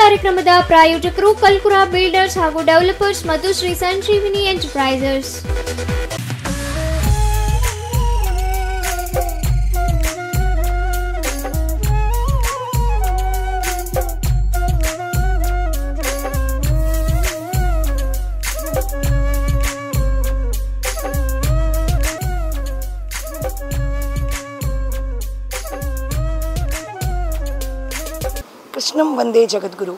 ಕಾರ್ಯಕ್ರಮದ ಪ್ರಾಯೋಜಕರು ಕಲ್ಕುರಾ ಬಿಲ್ಡರ್ಸ್ ಹಾಗೂ ಡೆವಲಪರ್ಸ್ ಮತ್ತು ಶ್ರೀ ಸಂಜೀವಿನಿ ಎಂಟರ್ಪ್ರೈಸಸ್. ಕೃಷ್ಣಂ ವಂದೇ ಜಗದ್ಗುರು.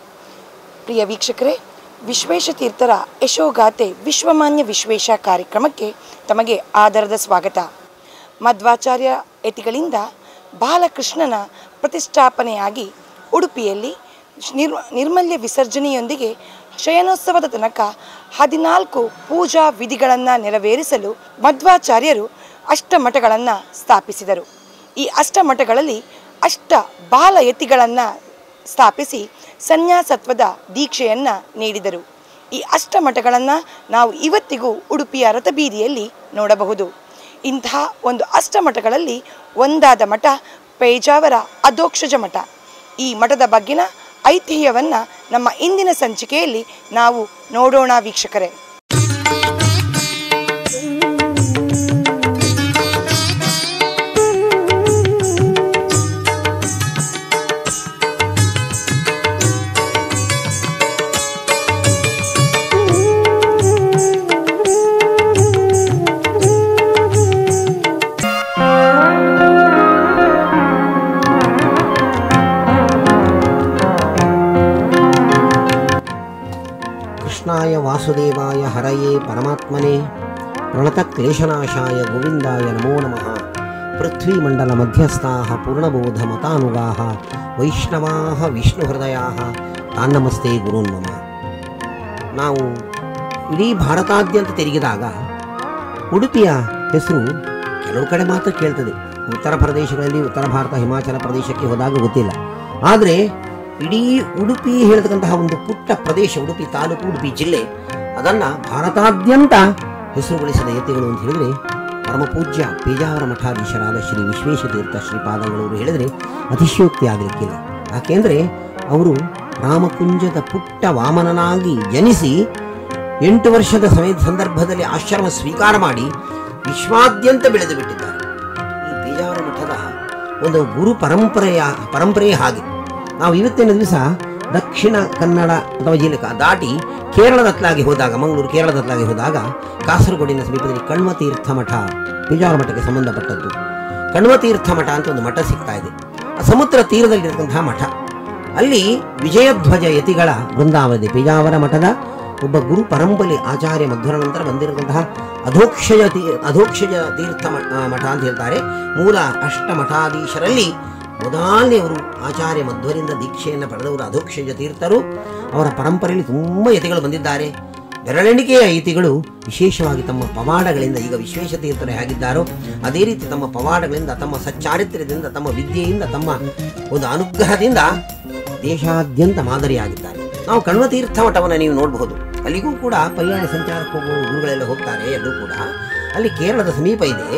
ಪ್ರಿಯ ವೀಕ್ಷಕರೇ, ವಿಶ್ವೇಶತೀರ್ಥರ ಯಶೋಗಾಥೆ ವಿಶ್ವಮಾನ್ಯ ವಿಶ್ವೇಶ ಕಾರ್ಯಕ್ರಮಕ್ಕೆ ತಮಗೆ ಆದರದ ಸ್ವಾಗತ. ಮಧ್ವಾಚಾರ್ಯ ಯತಿಗಳಿಂದ ಬಾಲಕೃಷ್ಣನ ಪ್ರತಿಷ್ಠಾಪನೆಯಾಗಿ ಉಡುಪಿಯಲ್ಲಿ ನಿರ್ಮಲ್ಯ ವಿಸರ್ಜನೆಯೊಂದಿಗೆ ಶಯನೋತ್ಸವದ ತನಕ 14 ಪೂಜಾ ವಿಧಿಗಳನ್ನು ನೆರವೇರಿಸಲು ಮಧ್ವಾಚಾರ್ಯರು ಅಷ್ಟಮಠಗಳನ್ನು ಸ್ಥಾಪಿಸಿದರು. ಈ ಅಷ್ಟಮಠಗಳಲ್ಲಿ ಅಷ್ಟ ಬಾಲಯತಿಗಳನ್ನು ಸ್ಥಾಪಿಸಿ ಸನ್ಯಾಸತ್ವದ ದೀಕ್ಷೆಯನ್ನು ನೀಡಿದರು. ಈ ಅಷ್ಟಮಠಗಳನ್ನು ನಾವು ಇವತ್ತಿಗೂ ಉಡುಪಿಯ ರಥಬೀದಿಯಲ್ಲಿ ನೋಡಬಹುದು. ಇಂತಹ ಒಂದು ಅಷ್ಟಮಠಗಳಲ್ಲಿ ಒಂದಾದ ಮಠ ಪೇಜಾವರ ಅಧೋಕ್ಷಜ ಮಠ. ಈ ಮಠದ ಬಗ್ಗಿನ ಐತಿಹ್ಯವನ್ನು ನಮ್ಮ ಇಂದಿನ ಸಂಚಿಕೆಯಲ್ಲಿ ನಾವು ನೋಡೋಣ ವೀಕ್ಷಕರೇ. ಕೃಷ್ಣಾಯ ವಾಸುದೇವಾಯ ಹರಯೇ ಪರಮಾತ್ಮನೇ ಪ್ರಣತಕ್ಲೇಶನಾಶಾಯ ಗೋವಿಂದಾಯ ನಮೋ ನಮಃ. ಪೃಥ್ವೀಮಂಡಲ ಮಧ್ಯಸ್ಥಾಃ ಪೂರ್ಣಬೋಧ ಮತಾನುಗಾಃ ವೈಷ್ಣವಾಃ ವಿಷ್ಣುಹೃದಯಾಃ ತಾನ್ನಮಸ್ತೆ ಗುರುನ್ಮಮ. ನಾವು ಇಡೀ ಭಾರತಾದ್ಯಂತ ತಿರುಗಿದಾಗ ಉಡುಪಿಯ ಹೆಸರು ಕೆಲವು ಕಡೆ ಮಾತ್ರ ಕೇಳ್ತದೆ. ಉತ್ತರ ಪ್ರದೇಶಗಳಲ್ಲಿ, ಉತ್ತರ ಭಾರತ ಹಿಮಾಚಲ ಪ್ರದೇಶಕ್ಕೆ ಹೋದಾಗ ಗೊತ್ತಿಲ್ಲ. ಆದರೆ ಇಡೀ ಉಡುಪಿ ಹೇಳ್ತಕ್ಕಂತಹ ಒಂದು ಪುಟ್ಟ ಪ್ರದೇಶ, ಉಡುಪಿ ತಾಲೂಕು, ಉಡುಪಿ ಜಿಲ್ಲೆ, ಅದನ್ನು ಭಾರತಾದ್ಯಂತ ಹೆಸರುಗೊಳಿಸಿದ ಯತಿಗಳು ಅಂತ ಹೇಳಿದರೆ ಪರಮಪೂಜ್ಯ ಪೇಜಾವರ ಮಠಾಧೀಶರಾದ ಶ್ರೀ ವಿಶ್ವೇಶತೀರ್ಥ ಶ್ರೀಪಾದಂಗಳವರು ಹೇಳಿದರೆ ಅತಿಶಯೋಕ್ತಿ ಆಗಲಿಕ್ಕಿಲ್ಲ. ಯಾಕೆಂದರೆ ಅವರು ರಾಮಕುಂಜದ ಪುಟ್ಟ ವಾಮನನಾಗಿ ಜನಿಸಿ 8 ವರ್ಷದ ಸಂದರ್ಭದಲ್ಲಿ ಆಶ್ರಮ ಸ್ವೀಕಾರ ಮಾಡಿ ವಿಶ್ವಾದ್ಯಂತ ಬೆಳೆದು ಬಿಟ್ಟಿದ್ದಾರೆ. ಈ ಪೇಜಾವರ ಮಠದ ಒಂದು ಗುರು ಪರಂಪರೆಯೇ ಹಾಗೆ. ನಾವು ಇವತ್ತಿನ ದಿವಸ ದಕ್ಷಿಣ ಕನ್ನಡ ಅಥವಾ ಜಿಲ್ಲೆ ದಾಟಿ ಕೇರಳದತ್ತಲಾಗಿ ಹೋದಾಗ, ಮಂಗಳೂರು ಕೇರಳದತ್ತಲಾಗಿ ಹೋದಾಗ ಕಾಸರಗೋಡಿನ ಸಮೀಪದಲ್ಲಿ ಕಣ್ವತೀರ್ಥ ಮಠ, ಪೇಜಾವರ ಮಠಕ್ಕೆ ಸಂಬಂಧಪಟ್ಟದ್ದು ಕಣ್ವತೀರ್ಥ ಮಠ ಅಂತ ಒಂದು ಮಠ ಸಿಗ್ತಾ ಇದೆ. ಸಮುದ್ರ ತೀರದಲ್ಲಿರತಕ್ಕಂತಹ ಮಠ. ಅಲ್ಲಿ ವಿಜಯಧ್ವಜ ಯತಿಗಳ ಬೃಂದಾವನ, ಪೇಜಾವರ ಮಠದ ಒಬ್ಬ ಗುರು ಪರಂಪರೆ ಆಚಾರ್ಯ ಮಧ್ವರ ನಂತರ ಬಂದಿರತಕ್ಕಂತಹ ಅಧೋಕ್ಷಜ ತೀರ್ಥ ಮಠ ಅಂತ ಹೇಳ್ತಾರೆ. ಮೂಲ ಅಷ್ಟಮಠಾಧೀಶರಲ್ಲಿ ಮೊದಲನೆಯವರು ಆಚಾರ್ಯ ಮಧ್ವರಿಂದ ದೀಕ್ಷೆಯನ್ನು ಪಡೆದವರು ಅಧೋಕ್ಷಜ ತೀರ್ಥರು. ಅವರ ಪರಂಪರೆಯಲ್ಲಿ ತುಂಬ ಯತಿಗಳು ಬಂದಿದ್ದಾರೆ. ಬೆರಳೆಣಿಕೆಯ ಯತಿಗಳು ವಿಶೇಷವಾಗಿ ತಮ್ಮ ಪವಾಡಗಳಿಂದ, ಈಗ ವಿಶ್ವೇಶತೀರ್ಥರು ಹೇಗಿದ್ದಾರೋ ಅದೇ ರೀತಿ ತಮ್ಮ ಪವಾಡಗಳಿಂದ, ತಮ್ಮ ಸಚ್ಚಾರಿತ್ರ್ಯದಿಂದ, ತಮ್ಮ ವಿದ್ಯೆಯಿಂದ, ತಮ್ಮ ಒಂದು ಅನುಗ್ರಹದಿಂದ ದೇಶಾದ್ಯಂತ ಮಾದರಿಯಾಗಿದ್ದಾರೆ. ನಾವು ಕಣ್ವತೀರ್ಥ ಮಠವನ್ನು ನೀವು ನೋಡಬಹುದು. ಅಲ್ಲಿಗೂ ಕೂಡ ಪರ್ಯಾಯ ಸಂಚಾರಕ್ಕೆ ಹೋಗುವ ಗುರುಗಳೆಲ್ಲ ಹೋಗ್ತಾರೆ. ಎಲ್ಲರೂ ಕೂಡ ಅಲ್ಲಿ ಕೇರಳದ ಸಮೀಪ ಇದೆ.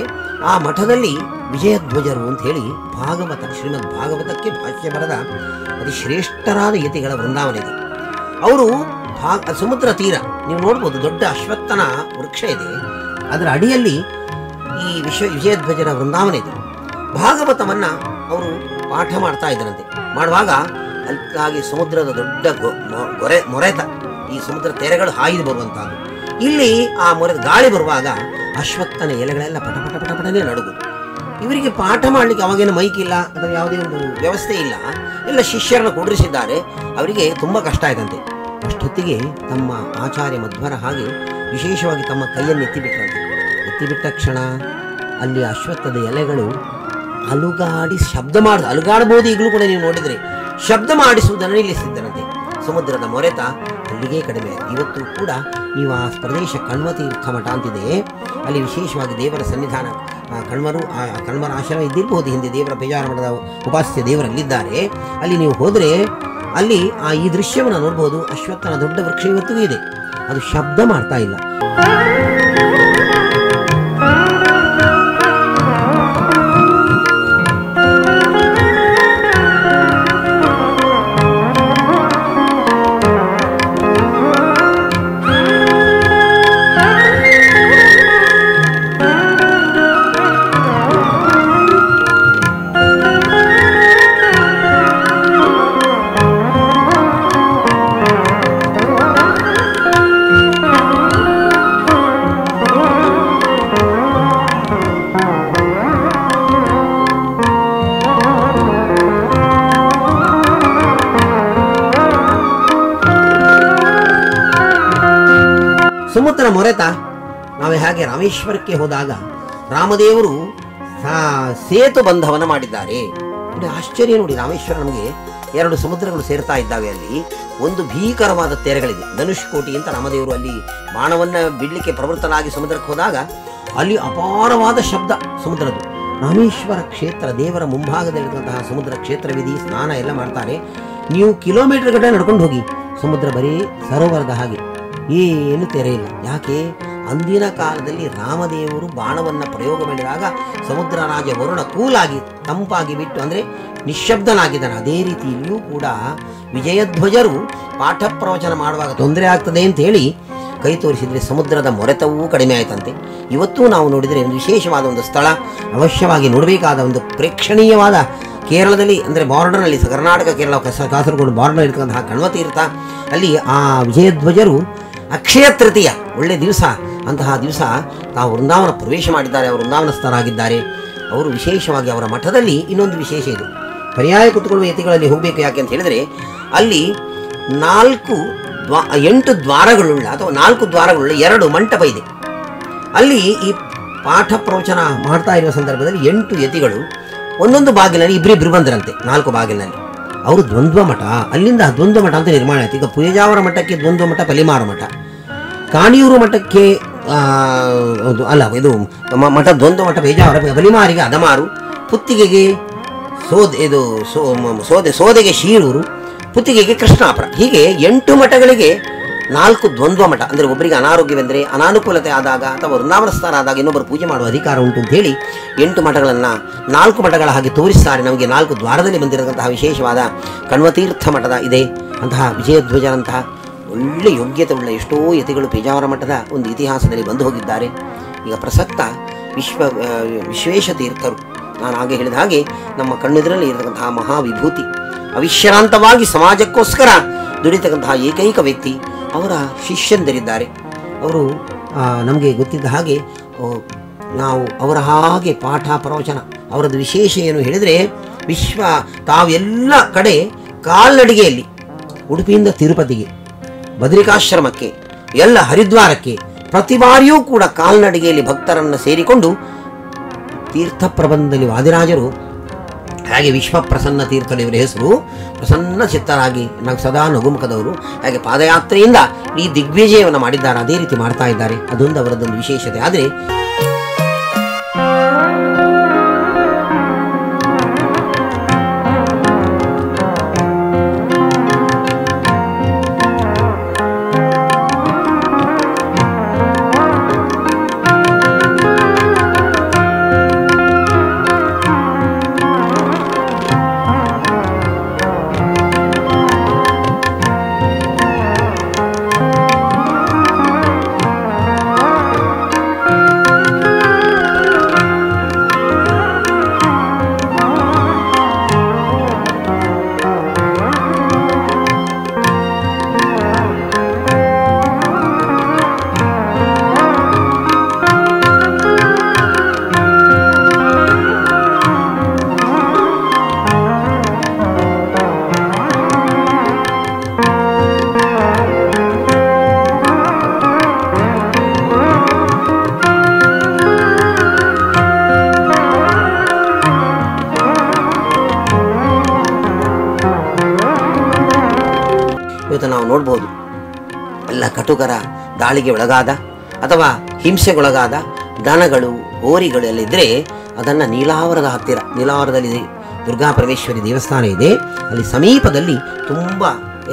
ಆ ಮಠದಲ್ಲಿ ವಿಜಯಧ್ವಜರು ಅಂತ ಹೇಳಿ ಭಾಗವತ, ಶ್ರೀಮದ್ ಭಾಗವತಕ್ಕೆ ಭಾಷ್ಯ ಬರೆದ ಅತಿ ಶ್ರೇಷ್ಠರಾದ ಯತಿಗಳ ವೃಂದಾವನ ಇದೆ. ಅವರು ಸಮುದ್ರ ತೀರ, ನೀವು ನೋಡ್ಬೋದು, ದೊಡ್ಡ ಅಶ್ವತ್ಥನ ವೃಕ್ಷ ಇದೆ. ಅದರ ಅಡಿಯಲ್ಲಿ ಈ ವಿಜಯಧ್ವಜರ ವೃಂದಾವನ ಇದೆ. ಭಾಗವತವನ್ನು ಅವರು ಪಾಠ ಮಾಡ್ತಾ ಇದ್ದರಂತೆ. ಮಾಡುವಾಗ ಅಲ್ಲಾಗಿ ಸಮುದ್ರದ ದೊಡ್ಡ ಮೊರೆತ, ಈ ಸಮುದ್ರ ತೆರೆಗಳು ಹಾಯ್ದು ಬರುವಂಥದ್ದು. ಇಲ್ಲಿ ಆ ಮೊರೆತ ಗಾಳಿ ಬರುವಾಗ ಅಶ್ವತ್ಥನ ಎಲೆಗಳೆಲ್ಲ ಪಟಪಟನೇ ನಡುಗುದು. ಇವರಿಗೆ ಪಾಠ ಮಾಡಲಿಕ್ಕೆ ಅವಾಗೇನು ಮೈಕ್ ಇಲ್ಲ ಅಥವಾ ಯಾವುದೇ ಒಂದು ವ್ಯವಸ್ಥೆ ಇಲ್ಲ. ಎಲ್ಲ ಶಿಷ್ಯರನ್ನು ಕೂಡಿಸಿದ್ದಾರೆ. ಅವರಿಗೆ ತುಂಬ ಕಷ್ಟ ಆಯ್ತಂತೆ. ಅಷ್ಟೊತ್ತಿಗೆ ತಮ್ಮ ಆಚಾರ್ಯ ಮಧ್ವರ ಹಾಗೆ ವಿಶೇಷವಾಗಿ ತಮ್ಮ ಕೈಯನ್ನು ಎತ್ತಿಬಿಟ್ರಂತೆ. ಎತ್ತಿಬಿಟ್ಟ ಕ್ಷಣ ಅಲ್ಲಿ ಅಶ್ವತ್ಥದ ಎಲೆಗಳು ಅಲುಗಾಡಿ ಶಬ್ದ ಅಲುಗಾಡಬಹುದು. ಈಗಲೂ ಕೂಡ ನೀವು ನೋಡಿದರೆ ಶಬ್ದ ಮಾಡಿಸುವುದನ್ನು ನಿಲ್ಲಿಸಿದ್ದರಂತೆ. ಸಮುದ್ರದ ಮೊರೆತ ಅಲ್ಲಿಗೆ ಕಡಿಮೆ. ಇವತ್ತು ಕೂಡ ನೀವು ಆ ಪ್ರದೇಶ ಕಣ್ವತೀರ್ಥ ಮಠ ಅಂತಿದೆ. ಅಲ್ಲಿ ವಿಶೇಷವಾಗಿ ದೇವರ ಸನ್ನಿಧಾನ, ಕಣ್ವರ ಆಶ್ರಮ ಇದ್ದಿರಬಹುದು. ಹಿಂದೆ ದೇವರ ಪೇಜಾವರ ಮಠದ ಉಪಾಸ್ಯ ದೇವರಲ್ಲಿದ್ದಾರೆ. ಅಲ್ಲಿ ನೀವು ಹೋದರೆ ಅಲ್ಲಿ ಈ ದೃಶ್ಯವನ್ನು ನೋಡ್ಬೋದು. ಅಶ್ವತ್ಥನ ದೊಡ್ಡ ವೃಕ್ಷ ಇವತ್ತಿಗೂ ಇದೆ. ಅದು ಶಬ್ದ ಮಾಡ್ತಾ ಇಲ್ಲ. ಸಮುದ್ರ ಮೊರೆತ ನಾವು ಹೇಗೆ ರಾಮೇಶ್ವರಕ್ಕೆ ಹೋದಾಗ ರಾಮದೇವರು ಸೇತು ಬಂಧವನ್ನು ಮಾಡಿದ್ದಾರೆ. ನೋಡಿ ಆಶ್ಚರ್ಯ ನೋಡಿ, ರಾಮೇಶ್ವರ ನಮಗೆ 2 ಸಮುದ್ರಗಳು ಸೇರ್ತಾ ಇದ್ದಾವೆ. ಅಲ್ಲಿ ಒಂದು ಭೀಕರವಾದ ತೆರೆಗಳಿದೆ, ಧನುಷ್ಕೋಟಿ ಅಂತ. ರಾಮದೇವರು ಅಲ್ಲಿ ಬಾಣವನ್ನು ಬಿಡಲಿಕ್ಕೆ ಪ್ರವೃತ್ತನಾಗಿ ಸಮುದ್ರಕ್ಕೆ ಹೋದಾಗ ಅಲ್ಲಿ ಅಪಾರವಾದ ಶಬ್ದ ಸಮುದ್ರದ್ದು. ರಾಮೇಶ್ವರ ಕ್ಷೇತ್ರ ದೇವರ ಮುಂಭಾಗದಲ್ಲಿರುವಂತಹ ಸಮುದ್ರ ಕ್ಷೇತ್ರವಿಧಿ, ಸ್ನಾನ ಎಲ್ಲ ಮಾಡ್ತಾರೆ. ನೀವು ಕಿಲೋಮೀಟರ್ ಗಟ್ಟಲೆ ನಡ್ಕೊಂಡು ಹೋಗಿ, ಸಮುದ್ರ ಬರೀ ಸರೋವರದ ಹಾಗೆ, ಏನು ತೆರೆ ಇಲ್ಲ. ಯಾಕೆ? ಅಂದಿನ ಕಾಲದಲ್ಲಿ ರಾಮದೇವರು ಬಾಣವನ್ನು ಪ್ರಯೋಗ ಮಾಡಿದಾಗ ಸಮುದ್ರ ರಾಜ ವರುಣ ಕೂಲಾಗಿ ತಂಪಾಗಿ ಬಿಟ್ಟು, ಅಂದರೆ ನಿಶ್ಶಬ್ದನಾಗಿದ್ದಾನೆ. ಅದೇ ರೀತಿ ಇಲ್ಲಿಯೂ ಕೂಡ ವಿಜಯಧ್ವಜರು ಪಾಠ ಪ್ರವಚನ ಮಾಡುವಾಗ ತೊಂದರೆ ಆಗ್ತದೆ ಅಂತ ಹೇಳಿ ಕೈ ತೋರಿಸಿದರೆ ಸಮುದ್ರದ ಮೊರೆತವೂ ಕಡಿಮೆ ಆಯ್ತಂತೆ. ಇವತ್ತೂ ನಾವು ನೋಡಿದರೆ ಒಂದು ವಿಶೇಷವಾದ ಒಂದು ಸ್ಥಳ, ಅವಶ್ಯವಾಗಿ ನೋಡಬೇಕಾದ ಒಂದು ಪ್ರೇಕ್ಷಣೀಯವಾದ, ಕೇರಳದಲ್ಲಿ ಅಂದರೆ ಬಾರ್ಡರ್ನಲ್ಲಿ, ಕರ್ನಾಟಕ ಕೇರಳ ಕಾಸರಗೋಡು ಬಾರ್ಡರ್ ಇರ್ತಕ್ಕಂತಹ ಕಣ್ವತೀರ್ಥ, ಅಲ್ಲಿ ಆ ವಿಜಯಧ್ವಜರು ಅಕ್ಷಯ ತೃತೀಯ ಒಳ್ಳೆ ದಿವಸ, ಅಂತಹ ದಿವಸ ತಾವು ವೃಂದಾವನ ಪ್ರವೇಶ ಮಾಡಿದ್ದಾರೆ, ಅವರು ವೃಂದಾವನಸ್ಥರಾಗಿದ್ದಾರೆ. ಅವರು ವಿಶೇಷವಾಗಿ ಅವರ ಮಠದಲ್ಲಿ ಇನ್ನೊಂದು ವಿಶೇಷ ಇದೆ, ಪರ್ಯಾಯ ಕುತ್ಕೊಳ್ಳುವ ಯತಿಗಳಲ್ಲಿ ಹೋಗಬೇಕು. ಯಾಕೆ ಅಂತ ಹೇಳಿದರೆ ಅಲ್ಲಿ 8 ದ್ವಾರಗಳುಳ್ಳ ಅಥವಾ 4 ದ್ವಾರಗಳುಳ್ಳ 2 ಮಂಟಪ ಇದೆ. ಅಲ್ಲಿ ಈ ಪಾಠ ಪ್ರವಚನ ಮಾಡ್ತಾ ಇರುವ ಸಂದರ್ಭದಲ್ಲಿ 8 ಯತಿಗಳು ಒಂದೊಂದು ಬಾಗಿಲಲ್ಲಿ ಇಬ್ಬರಿಬ್ಬರು ಬಂದರಂತೆ. 4 ಬಾಗಿಲಿನಲ್ಲಿ ಅವರು ದ್ವಂದ್ವ ಮಠ, ಅಲ್ಲಿಂದ ದ್ವಂದ್ವ ಮಠ ಅಂತ ನಿರ್ಮಾಣ ಆಯಿತು. ಈಗ ಪುಯಜಾವರ ಮಠಕ್ಕೆ ದ್ವಂದ್ವ ಮಠ, ಪಲಿಮಾರು ಮಠ. ಕಾಣಿಯೂರು ಮಠಕ್ಕೆ ಅಲ್ಲ, ಇದು ಮಠ ದ್ವಂದ್ವ ಮಠ ಪೇಜಾವರ, ಪಲಿಮಾರಿಗೆ ಅದಮಾರು, ಪುತ್ತಿಗೆಗೆ ಸೋದೆಗೆ ಶೀರೂರು, ಪುತ್ತಿಗೆಗೆ ಕೃಷ್ಣಾಪುರ. ಹೀಗೆ 8 ಮಠಗಳಿಗೆ 4 ದ್ವಂದ್ವ ಮಠ. ಅಂದರೆ ಒಬ್ಬರಿಗೆ ಅನಾರೋಗ್ಯವೆಂದರೆ, ಅನಾನುಕೂಲತೆ ಆದಾಗ ಅಥವಾ ವೃಂದಾವನಸ್ಥರಾದಾಗ ಇನ್ನೊಬ್ಬರು ಪೂಜೆ ಮಾಡುವ ಅಧಿಕಾರ ಉಂಟು ಅಂತ ಹೇಳಿ 8 ಮಠಗಳನ್ನು 4 ಮಠಗಳ ಹಾಗೆ ತೋರಿಸ್ತಾರೆ. ನಮಗೆ 4 ದ್ವಾರದಲ್ಲಿ ಬಂದಿರತಕ್ಕಂತಹ ವಿಶೇಷವಾದ ಕಣ್ವತೀರ್ಥ ಮಠದ ಇದೆ. ಅಂತಹ ವಿಜಯಧ್ವಜರಂತಹ ಒಳ್ಳೆ ಯೋಗ್ಯತೆ ಉಳ್ಳ ಎಷ್ಟೋ ಯತಿಗಳು ಪೇಜಾವರ ಮಠದ ಒಂದು ಇತಿಹಾಸದಲ್ಲಿ ಬಂದು ಹೋಗಿದ್ದಾರೆ. ಈಗ ಪ್ರಸಕ್ತ ವಿಶ್ವೇಶ ತೀರ್ಥರು, ನಾನು ಹಾಗೆ ಹೇಳಿದ ಹಾಗೆ ನಮ್ಮ ಕಣ್ಣೆದುರಲ್ಲಿ ಇರತಕ್ಕಂತಹ ಮಹಾವಿಭೂತಿ, ಅವಿಶ್ರಾಂತವಾಗಿ ಸಮಾಜಕ್ಕೋಸ್ಕರ ದುಡಿತಕ್ಕಂತಹ ಏಕೈಕ ವ್ಯಕ್ತಿ, ಅವರ ಶಿಷ್ಯಂದರಿದ್ದಾರೆ. ಅವರು ನಮಗೆ ಗೊತ್ತಿದ್ದ ಹಾಗೆ ನಾವು ಅವರ ಹಾಗೆ ಪಾಠ ಪ್ರವಚನ, ಅವರದ್ದು ವಿಶೇಷ ಏನು ಹೇಳಿದರೆ, ತಾವೆಲ್ಲ ಕಡೆ ಕಾಲ್ನಡಿಗೆಯಲ್ಲಿ, ಉಡುಪಿಯಿಂದ ತಿರುಪತಿಗೆ, ಬದರಿಕಾಶ್ರಮಕ್ಕೆ, ಎಲ್ಲ ಹರಿದ್ವಾರಕ್ಕೆ ಪ್ರತಿ ಬಾರಿಯೂ ಕೂಡ ಕಾಲ್ನಡಿಗೆಯಲ್ಲಿ ಭಕ್ತರನ್ನು ಸೇರಿಕೊಂಡು ತೀರ್ಥ ಪ್ರಬಂಧದಲ್ಲಿ ವಾದಿರಾಜರು ಹಾಗೆ ವಿಶ್ವಪ್ರಸನ್ನ ತೀರ್ಥರು ಇವರ ಹೆಸರು, ಪ್ರಸನ್ನ ಚಿತ್ತರಾಗಿ ಸದಾ ನಗುಮುಖದವರು, ಹಾಗೆ ಪಾದಯಾತ್ರೆಯಿಂದ ಈ ದಿಗ್ವಿಜಯವನ್ನು ಮಾಡಿದ್ದಾರೆ. ಅದೇ ರೀತಿ ಮಾಡ್ತಾ ಇದ್ದಾರೆ. ಅದೊಂದು ಅವರದೊಂದು ವಿಶೇಷತೆ. ಆದರೆ ನಾವು ನೋಡ್ಬೋದು, ಎಲ್ಲ ಕಟುಕರ ದಾಳಿಗೆ ಒಳಗಾದ ಅಥವಾ ಹಿಂಸೆಗೊಳಗಾದ ದನಗಳು, ಹೋರಿಗಳು ಎಲ್ಲ ಇದ್ದರೆ ಅದನ್ನು ನೀಲಾವರದ ಹತ್ತಿರ, ನೀಲಾವರದಲ್ಲಿ ದುರ್ಗಾ ಪರಮೇಶ್ವರಿ ದೇವಸ್ಥಾನ ಇದೆ, ಅಲ್ಲಿ ಸಮೀಪದಲ್ಲಿ ತುಂಬ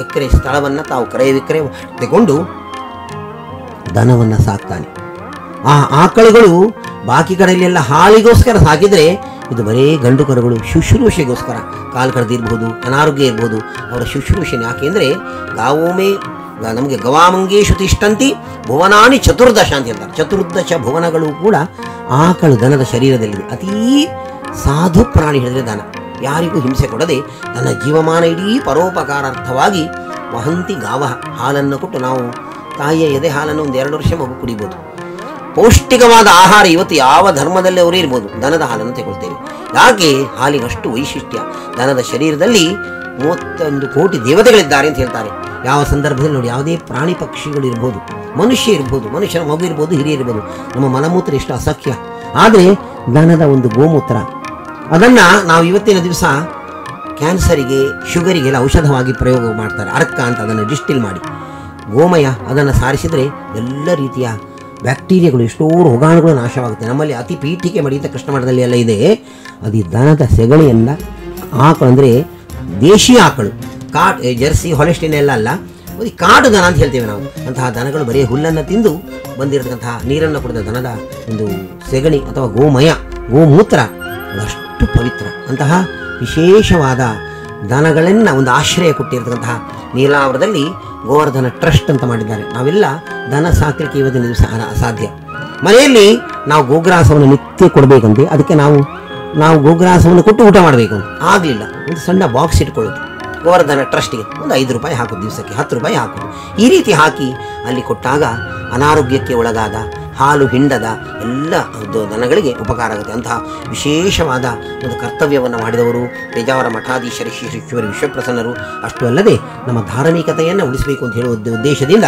ಎಕರೆ ಸ್ಥಳವನ್ನು ತಾವು ಕ್ರಯ ವಿಕ್ರಯ ತಗೊಂಡು ದನವನ್ನು ಸಾಕ್ತಾನೆ. ಆ ಆಕಳುಗಳು ಬಾಕಿ ಕಡೆಯಲ್ಲೆಲ್ಲ ಹಾಲಿಗೋಸ್ಕರ ಸಾಕಿದರೆ, ಇದು ಬರೇ ಗಂಡು ಕರುಗಳು ಶುಶ್ರೂಷೆಗೋಸ್ಕರ, ಕಾಲು ಕಳೆದಿರ್ಬೋದು, ಅನಾರೋಗ್ಯ ಇರ್ಬೋದು, ಅವರ ಶುಶ್ರೂಷೆ. ಯಾಕೆಂದರೆ ಗಾವೋಮೇ ನಮಗೆ ಗವಾಮಂಗೇಶು ತಿಷ್ಟಂತಿ ಭುವನಾನಿ ಚತುರ್ದಶ ಅಂತ ಹೇಳ್ತಾರೆ. ಚತುರ್ದಶ ಭುವನಗಳು ಕೂಡ ಆಕಳು ದನದ ಶರೀರದಲ್ಲಿದೆ. ಅತೀ ಸಾಧು ಪ್ರಾಣಿ ಹೇಳಿದರೆ ದನ, ಯಾರಿಗೂ ಹಿಂಸೆ ಕೊಡದೆ ತನ್ನ ಜೀವಮಾನ ಇಡೀ ಪರೋಪಕಾರಾರ್ಥವಾಗಿ ವಹಂತಿ ಗಾವ, ಹಾಲನ್ನು ಕೊಟ್ಟು ನಾವು ತಾಯಿಯ ಎದೆ ಹಾಲನ್ನು 1-2 ವರ್ಷ ಮಗು ಕುಡಿಬೋದು. ಪೌಷ್ಟಿಕವಾದ ಆಹಾರ ಇವತ್ತು ಯಾವ ಧರ್ಮದಲ್ಲಿ ಅವರೇ ಇರ್ಬೋದು, ದನದ ಹಾಲನ್ನು ತಗೊಳ್ತೇವೆ. ಯಾಕೆ? ಹಾಲಿಗಷ್ಟು ವೈಶಿಷ್ಟ್ಯ. ದನದ ಶರೀರದಲ್ಲಿ 31 ಕೋಟಿ ದೇವತೆಗಳಿದ್ದಾರೆ ಅಂತ ಹೇಳ್ತಾರೆ. ಯಾವ ಸಂದರ್ಭದಲ್ಲಿ ನೋಡಿ, ಯಾವುದೇ ಪ್ರಾಣಿ ಪಕ್ಷಿಗಳು ಇರ್ಬೋದು, ಮನುಷ್ಯ ಇರ್ಬೋದು, ಮನುಷ್ಯನ ಮಗು ಇರ್ಬೋದು, ಹಿರಿಯ ಇರ್ಬೋದು, ನಮ್ಮ ಮಲಮೂತ್ರ ಎಷ್ಟು ಅಸಖ್ಯ. ಆದರೆ ದನದ ಒಂದು ಗೋಮೂತ್ರ ಅದನ್ನು ನಾವು ಇವತ್ತಿನ ದಿವಸ ಕ್ಯಾನ್ಸರಿಗೆ, ಶುಗರಿಗೆಲ್ಲ ಔಷಧವಾಗಿ ಪ್ರಯೋಗ ಮಾಡ್ತಾರೆ. ಅರ್ಕ ಅಂತ ಅದನ್ನು ಡಿಸ್ಟಿಲ್ ಮಾಡಿ ಗೋಮಯ ಅದನ್ನು ಸಾರಿಸಿದರೆ ಎಲ್ಲ ರೀತಿಯ ಬ್ಯಾಕ್ಟೀರಿಯಾಗಳು, ಎಷ್ಟೋ ರೋಗಾಣುಗಳು ನಾಶವಾಗುತ್ತೆ. ನಮ್ಮಲ್ಲಿ ಅತಿ ಪೀಠಿಕೆ ಮಡಿತ ಕೃಷ್ಣ ಮಠದಲ್ಲಿ ಎಲ್ಲ ಇದೆ. ಅದು ದನದ ಸೆಗಣಿಯಿಂದ ಆಕಳು ಅಂದರೆ ದೇಶೀಯ ಆಕಳು, ಕಾಡು ಜರ್ಸಿ ಹೊಲೆಸ್ಟಿನ್ ಎಲ್ಲ ಅಲ್ಲ, ಅದು ಕಾಡು ದನ ಅಂತ ಹೇಳ್ತೇವೆ ನಾವು. ಅಂತಹ ದನಗಳು ಬರೀ ಹುಲ್ಲನ್ನು ತಿಂದು ಬಂದಿರತಕ್ಕಂತಹ ನೀರನ್ನು ಕುಡಿದ ದನದ ಒಂದು ಸೆಗಣಿ ಅಥವಾ ಗೋಮಯ, ಗೋಮೂತ್ರ ಅದಷ್ಟು ಪವಿತ್ರ. ಅಂತಹ ವಿಶೇಷವಾದ ದನಗಳನ್ನು ಒಂದು ಆಶ್ರಯ ಕೊಟ್ಟಿರತಕ್ಕಂತಹ ನೀಲಾವರದಲ್ಲಿ ಗೋವರ್ಧನ ಟ್ರಸ್ಟ್ ಅಂತ ಮಾಡಿದ್ದಾರೆ. ನಾವೆಲ್ಲ ದನ ಸಾಕಲಿಕ್ಕೆ ಇವತ್ತಿನ ದಿವಸ ಅಸಾಧ್ಯ. ಮನೆಯಲ್ಲಿ ನಾವು ಗೋಗ್ರಾಸವನ್ನು ನಿತ್ಯ ಕೊಡಬೇಕಂತೆ. ಅದಕ್ಕೆ ನಾವು ಗೋಗ್ರಾಸವನ್ನು ಕೊಟ್ಟು ಊಟ ಮಾಡಬೇಕು. ಆಗಲಿಲ್ಲ, ಒಂದು ಸಣ್ಣ ಬಾಕ್ಸ್ ಇಟ್ಕೊಳ್ಳೋದು ಗೋವರ್ಧನ ಟ್ರಸ್ಟ್ಗೆ ಒಂದು 5 ರೂಪಾಯಿ ಹಾಕೋದು, ದಿವಸಕ್ಕೆ 10 ರೂಪಾಯಿ ಹಾಕೋದು. ಈ ರೀತಿ ಹಾಕಿ ಅಲ್ಲಿ ಕೊಟ್ಟಾಗ ಅನಾರೋಗ್ಯಕ್ಕೆ ಒಳಗಾದ, ಹಾಲು ಹಿಂಡದ ಎಲ್ಲ ದನಗಳಿಗೆ ಉಪಕಾರ ಆಗುತ್ತೆ. ಅಂತಹ ವಿಶೇಷವಾದ ಒಂದು ಕರ್ತವ್ಯವನ್ನು ಮಾಡಿದವರು ಪೇಜಾವರ ಮಠಾಧೀಶರು ಶ್ರೀ ವಿಶ್ವಪ್ರಸನ್ನರು. ಅಷ್ಟು ಅಲ್ಲದೆ ನಮ್ಮ ಧಾರ್ಮಿಕತೆಯನ್ನು ಉಳಿಸಬೇಕು ಅಂತ ಹೇಳುವ ಉದ್ದೇಶದಿಂದ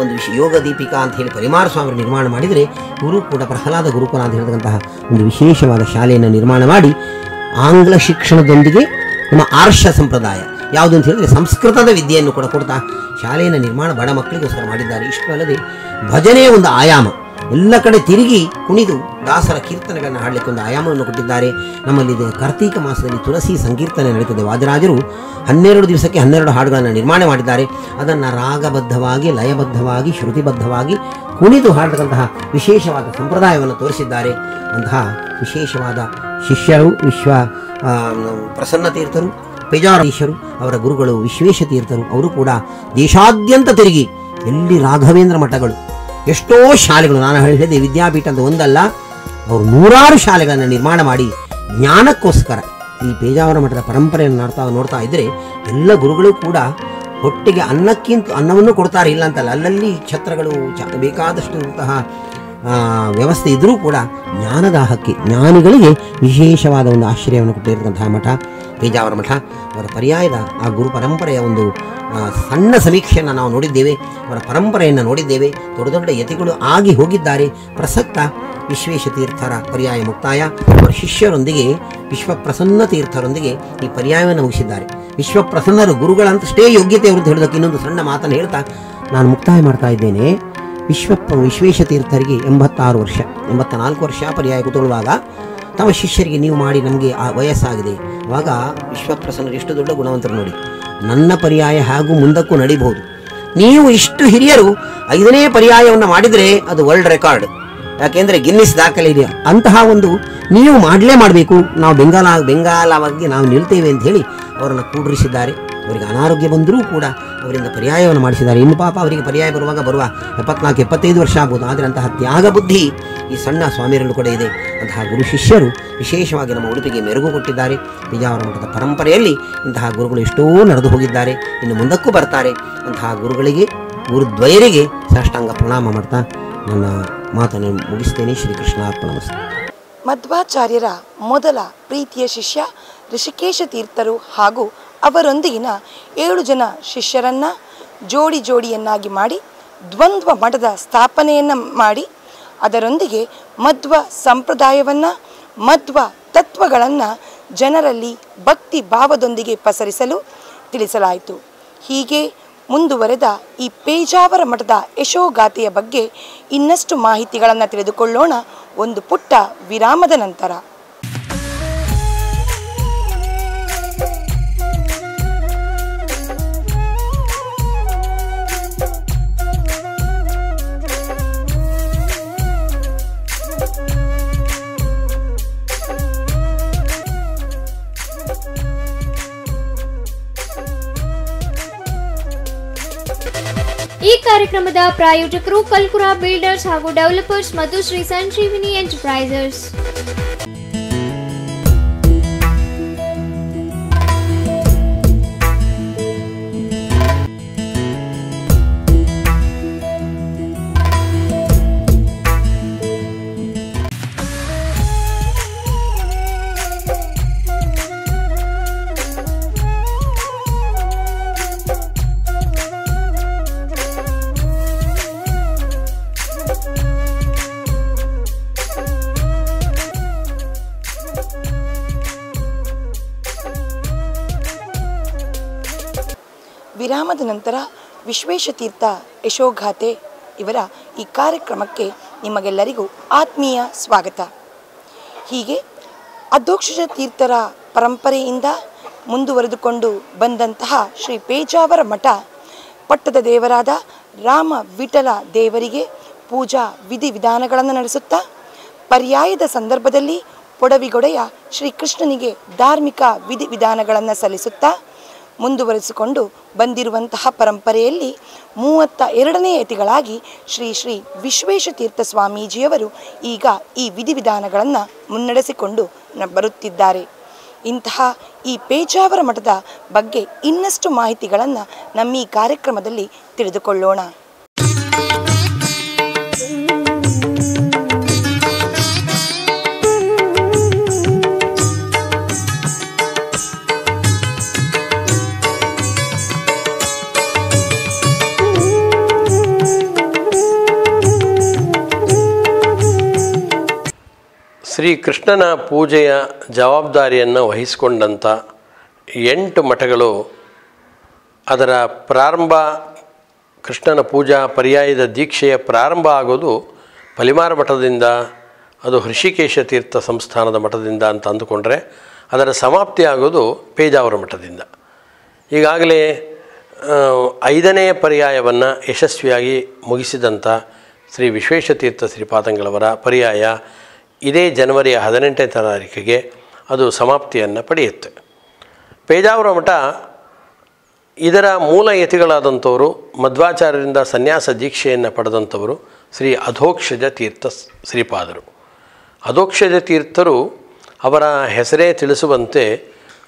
ಒಂದು ಯೋಗ ದೀಪಿಕಾ ಅಂತ ಹೇಳಿ ಪರಿಮಾರ ಸ್ವಾಮಿ ನಿರ್ಮಾಣ ಮಾಡಿದರೆ, ಇವರು ಕೂಡ ಪ್ರಹ್ಲಾದ ಗುರುಕುಲ ಅಂತ ಹೇಳ್ತಕ್ಕಂತಹ ಒಂದು ವಿಶೇಷವಾದ ಶಾಲೆಯನ್ನು ನಿರ್ಮಾಣ ಮಾಡಿ ಆಂಗ್ಲ ಶಿಕ್ಷಣದೊಂದಿಗೆ ನಮ್ಮ ಆರ್ಷ ಸಂಪ್ರದಾಯ ಯಾವುದು ಅಂತ ಹೇಳಿದರೆ ಸಂಸ್ಕೃತದ ವಿದ್ಯೆಯನ್ನು ಕೂಡ ಕೊಡ್ತಾ ಶಾಲೆಯನ್ನು ನಿರ್ಮಾಣ ಬಡ ಮಕ್ಕಳಿಗೋಸ್ಕರ ಮಾಡಿದ್ದಾರೆ. ಇಷ್ಟು ಅಲ್ಲದೆ ಭಜನೆಯ ಒಂದು ಆಯಾಮ, ಎಲ್ಲ ಕಡೆ ತಿರುಗಿ ಕುಣಿದು ದಾಸರ ಕೀರ್ತನೆಗಳನ್ನು ಹಾಡಲಿಕ್ಕೆ ಒಂದು ಆಯಾಮವನ್ನು ಕೊಟ್ಟಿದ್ದಾರೆ. ನಮ್ಮಲ್ಲಿ ಕಾರ್ತೀಕ ಮಾಸದಲ್ಲಿ ತುಳಸಿ ಸಂಕೀರ್ತನೆ ನಡೀತದೆ. ವಾದಿರಾಜರು 12 ದಿವಸಕ್ಕೆ 12 ಹಾಡುಗಳನ್ನು ನಿರ್ಮಾಣ ಮಾಡಿದ್ದಾರೆ. ಅದನ್ನು ರಾಗಬದ್ಧವಾಗಿ, ಲಯಬದ್ಧವಾಗಿ, ಶ್ರುತಿಬದ್ಧವಾಗಿ ಕುಣಿದು ಹಾಡತಕ್ಕಂತಹ ವಿಶೇಷವಾದ ಸಂಪ್ರದಾಯವನ್ನು ತೋರಿಸಿದ್ದಾರೆ. ಅಂತಹ ವಿಶೇಷವಾದ ಶಿಷ್ಯರು ಪ್ರಸನ್ನ ತೀರ್ಥರು, ಪೇಜಾರೀಶರು, ಅವರ ಗುರುಗಳು ವಿಶ್ವೇಶ ತೀರ್ಥರು. ಅವರು ಕೂಡ ದೇಶಾದ್ಯಂತ ತಿರುಗಿ ಎಲ್ಲಿ ರಾಘವೇಂದ್ರ ಮಠಗಳು, ಎಷ್ಟೋ ಶಾಲೆಗಳು, ನಾನು ಹೇಳಿದೆ ವಿದ್ಯಾಪೀಠ ಅಂತ ಒಂದಲ್ಲ, ಅವರು 100 ಶಾಲೆಗಳನ್ನು ನಿರ್ಮಾಣ ಮಾಡಿ ಜ್ಞಾನಕ್ಕೋಸ್ಕರ ಈ ಪೇಜಾವರ ಮಠದ ಪರಂಪರೆಯನ್ನು ನೋಡ್ತಾ ಇದ್ದರೆ ಎಲ್ಲ ಗುರುಗಳು ಕೂಡ ಹೊಟ್ಟೆಗೆ ಅನ್ನವನ್ನು ಕೊಡ್ತಾರೆ, ಇಲ್ಲ ಅಂತಲ್ಲ. ಅಲ್ಲಲ್ಲಿ ಛತ್ರಗಳು ಬೇಕಾದಷ್ಟು ವ್ಯವಸ್ಥೆ ಇದ್ದರೂ ಕೂಡ ಜ್ಞಾನದಾಹಕ್ಕೆ, ಜ್ಞಾನಿಗಳಿಗೆ ವಿಶೇಷವಾದ ಒಂದು ಆಶ್ರಯವನ್ನು ಕೊಟ್ಟಿರತಕ್ಕಂತಹ ಮಠ ಪೇಜಾವರ ಮಠ. ಅವರ ಪರ್ಯಾಯದ ಆ ಗುರು ಪರಂಪರೆಯ ಒಂದು ಸಣ್ಣ ಸಮೀಕ್ಷೆಯನ್ನು ನಾವು ನೋಡಿದ್ದೇವೆ. ಅವರ ಪರಂಪರೆಯನ್ನು ನೋಡಿದ್ದೇವೆ. ದೊಡ್ಡ ದೊಡ್ಡ ಯತಿಗಳು ಆಗಿ ಹೋಗಿದ್ದಾರೆ. ಪ್ರಸಕ್ತ ವಿಶ್ವೇಶ ತೀರ್ಥರ ಪರ್ಯಾಯ ಮುಕ್ತಾಯ. ಅವರ ಶಿಷ್ಯರೊಂದಿಗೆ ವಿಶ್ವಪ್ರಸನ್ನ ತೀರ್ಥರೊಂದಿಗೆ ಈ ಪರ್ಯಾಯವನ್ನು ಮುಗಿಸಿದ್ದಾರೆ. ವಿಶ್ವಪ್ರಸನ್ನರು ಗುರುಗಳಂತಷ್ಟೇ ಯೋಗ್ಯತೆ ಅವರದ್ದು ಹೇಳೋದಕ್ಕೆ ಇನ್ನೊಂದು ಸಣ್ಣ ಮಾತನ್ನು ಹೇಳ್ತಾ ನಾನು ಮುಕ್ತಾಯ ಮಾಡ್ತಾ ಇದ್ದೇನೆ. ವಿಶ್ವೇಶ ತೀರ್ಥರಿಗೆ 86 ವರ್ಷ, 84 ವರ್ಷ ಪರ್ಯಾಯ ಕೂತ್ಕೊಳ್ಳುವಾಗ ತಮ್ಮ ಶಿಷ್ಯರಿಗೆ ನೀವು ಮಾಡಿ ನಮಗೆ ವಯಸ್ಸಾಗಿದೆ. ಆವಾಗ ವಿಶ್ವಪ್ರಸನ್ನರು ಎಷ್ಟು ದೊಡ್ಡ ಗುಣವಂತರು ನೋಡಿ. ನನ್ನ ಪರ್ಯಾಯ ಹಾಗೂ ಮುಂದಕ್ಕೂ ನಡೀಬಹುದು. ನೀವು ಇಷ್ಟು ಹಿರಿಯರು 5ನೇ ಪರ್ಯಾಯವನ್ನು ಮಾಡಿದರೆ ಅದು ವರ್ಲ್ಡ್ ರೆಕಾರ್ಡ್. ಯಾಕೆಂದರೆ ಗಿನ್ನಿಸ್ ದಾಖಲೆ ಇದೆ. ಅಂತಹ ಒಂದು ನೀವು ಮಾಡಲೇಬೇಕು. ನಾವು ಬೆಂಗಾಲವಾಗಿ ನಾವು ನಿಲ್ತೇವೆ ಅಂತ ಹೇಳಿ ಅವರನ್ನು ಕೂಡ್ರಿಸಿದ್ದಾರೆ. ಅವರಿಗೆ ಅನಾರೋಗ್ಯ ಬಂದರೂ ಕೂಡ ಅವರಿಂದ ಪರ್ಯಾಯವನ್ನು ಮಾಡಿಸಿದ್ದಾರೆ. ಇನ್ನು ಪಾಪ ಅವರಿಗೆ ಪರ್ಯಾಯ ಬರುವ 74-75 ವರ್ಷ ಆಗ್ಬೋದು. ಆದರೆ ಅಂತಹ ತ್ಯಾಗ ಬುದ್ಧಿ ಈ ಸಣ್ಣ ಸ್ವಾಮಿಯರಲ್ಲೂ ಕೂಡ ಇದೆ. ಅಂತಹ ಗುರು ಶಿಷ್ಯರು ವಿಶೇಷವಾಗಿ ನಮ್ಮ ಉಡುಪಿಗೆ ಮೆರುಗು ಕೊಟ್ಟಿದ್ದಾರೆ. ಪೇಜಾವರ ಮಠದ ಪರಂಪರೆಯಲ್ಲಿ ಇಂತಹ ಗುರುಗಳು ಎಷ್ಟೋ ನಡೆದು ಹೋಗಿದ್ದಾರೆ, ಇನ್ನು ಮುಂದಕ್ಕೂ ಬರ್ತಾರೆ. ಅಂತಹ ಗುರುಗಳಿಗೆ, ಗುರುದ್ವಯರಿಗೆ ಸಾಷ್ಟಾಂಗ ಪ್ರಣಾಮ ಮಾಡ್ತಾ ನನ್ನ ಮಾತನ್ನು ಮುಗಿಸ್ತೇನೆ. ಶ್ರೀಕೃಷ್ಣಾರ್ಪಣಮಸ್ತು. ಮಧ್ವಾಚಾರ್ಯರ ಮೊದಲ ಪ್ರೀತಿಯ ಶಿಷ್ಯ ಋಷಿಕೇಶ ತೀರ್ಥರು ಹಾಗೂ ಅವರೊಂದಿಗಿನ 7 ಜನ ಶಿಷ್ಯರನ್ನು ಜೋಡಿಯನ್ನಾಗಿ ಮಾಡಿ ದ್ವಂದ್ವ ಮಠದ ಸ್ಥಾಪನೆಯನ್ನು ಮಾಡಿ ಅದರೊಂದಿಗೆ ಮಧ್ವ ಸಂಪ್ರದಾಯವನ್ನು, ಮಧ್ವ ತತ್ವಗಳನ್ನು ಜನರಲ್ಲಿ ಭಕ್ತಿ ಭಾವದೊಂದಿಗೆ ಪಸರಿಸಲು ತಿಳಿಸಲಾಯಿತು. ಹೀಗೆ ಮುಂದುವರೆದ ಈ ಪೇಜಾವರ ಮಠದ ಯಶೋಗಾಥೆಯ ಬಗ್ಗೆ ಇನ್ನಷ್ಟು ಮಾಹಿತಿಗಳನ್ನು ತಿಳಿದುಕೊಳ್ಳೋಣ ಒಂದು ಪುಟ್ಟ ವಿರಾಮದ ನಂತರ. ಈ ಕಾರ್ಯಕ್ರಮದ ಪ್ರಾಯೋಜಕರು ಕಲ್ಕುರಾ ಬಿಲ್ಡರ್ಸ್ ಹಾಗೂ ಡೆವಲಪರ್ಸ್ ಮತ್ತು ಶ್ರೀ ಸಂಜೀವಿನಿ ಎಂಟರ್ಪ್ರೈಸಸ್. ವಿರಾಮದ ನಂತರ ವಿಶ್ವೇಶತೀರ್ಥ ಯಶೋಗಾಥೆ ಇವರ ಈ ಕಾರ್ಯಕ್ರಮಕ್ಕೆ ನಿಮಗೆಲ್ಲರಿಗೂ ಆತ್ಮೀಯ ಸ್ವಾಗತ. ಹೀಗೆ ಅಧೋಕ್ಷಜ ತೀರ್ಥರ ಪರಂಪರೆಯಿಂದ ಮುಂದುವರೆದುಕೊಂಡು ಬಂದಂತಹ ಶ್ರೀ ಪೇಜಾವರ ಮಠ ಪಟ್ಟದ ದೇವರಾದ ರಾಮ ವಿಠಲ ದೇವರಿಗೆ ಪೂಜಾ ವಿಧಿವಿಧಾನಗಳನ್ನು ನಡೆಸುತ್ತಾ ಪರ್ಯಾಯದ ಸಂದರ್ಭದಲ್ಲಿ ಪೊಡವಿಗೊಡೆಯ ಶ್ರೀಕೃಷ್ಣನಿಗೆ ಧಾರ್ಮಿಕ ವಿಧಿವಿಧಾನಗಳನ್ನು ಸಲ್ಲಿಸುತ್ತಾ ಮುಂದುವರೆಸಿಕೊಂಡು ಬಂದಿರುವಂತಹ ಪರಂಪರೆಯಲ್ಲಿ 32ನೇ ಯತಿಗಳಾಗಿ ಶ್ರೀ ಶ್ರೀ ವಿಶ್ವೇಶತೀರ್ಥ ಸ್ವಾಮೀಜಿಯವರು ಈಗ ಈ ವಿಧಿವಿಧಾನಗಳನ್ನು ಮುನ್ನಡೆಸಿಕೊಂಡು ಬರುತ್ತಿದ್ದಾರೆ. ಇಂತಹ ಈ ಪೇಜಾವರ ಮಠದ ಬಗ್ಗೆ ಇನ್ನಷ್ಟು ಮಾಹಿತಿಗಳನ್ನು ನಮ್ಮ ಈ ಕಾರ್ಯಕ್ರಮದಲ್ಲಿ ತಿಳಿದುಕೊಳ್ಳೋಣ. ಶ್ರೀಕೃಷ್ಣನ ಪೂಜೆಯ ಜವಾಬ್ದಾರಿಯನ್ನು ವಹಿಸಿಕೊಂಡಂಥ 8 ಮಠಗಳು ಅದರ ಪ್ರಾರಂಭ, ಕೃಷ್ಣನ ಪೂಜಾ ಪರ್ಯಾಯದ ದೀಕ್ಷೆಯ ಪ್ರಾರಂಭ ಆಗೋದು ಪಲಿಮಾರ ಮಠದಿಂದ, ಅದು ಹೃಷಿಕೇಶ ತೀರ್ಥ ಸಂಸ್ಥಾನದ ಮಠದಿಂದ ಅಂತ ಅಂದುಕೊಂಡ್ರೆ ಅದರ ಸಮಾಪ್ತಿ ಆಗೋದು ಪೇಜಾವರ ಮಠದಿಂದ. ಈಗಾಗಲೇ 5ನೇ ಪರ್ಯಾಯವನ್ನು ಯಶಸ್ವಿಯಾಗಿ ಮುಗಿಸಿದಂಥ ಶ್ರೀ ವಿಶ್ವೇಶತೀರ್ಥ ಶ್ರೀಪಾದಂಗಳವರ ಪರ್ಯಾಯ ಇದೇ ಜನವರಿಯ 18ನೇ ತಾರೀಕಿಗೆ ಅದು ಸಮಾಪ್ತಿಯನ್ನು ಪಡೆಯುತ್ತೆ. ಪೇಜಾವರ ಮಠ ಇದರ ಮೂಲ ಯತಿಗಳಾದಂಥವರು ಮಧ್ವಾಚಾರ್ಯರಿಂದ ಸನ್ಯಾಸ ದೀಕ್ಷೆಯನ್ನು ಪಡೆದಂಥವರು ಶ್ರೀ ಅಧೋಕ್ಷಜ ತೀರ್ಥ ಶ್ರೀಪಾದರು. ಅಧೋಕ್ಷಜ ತೀರ್ಥರು ಅವರ ಹೆಸರೇ ತಿಳಿಸುವಂತೆ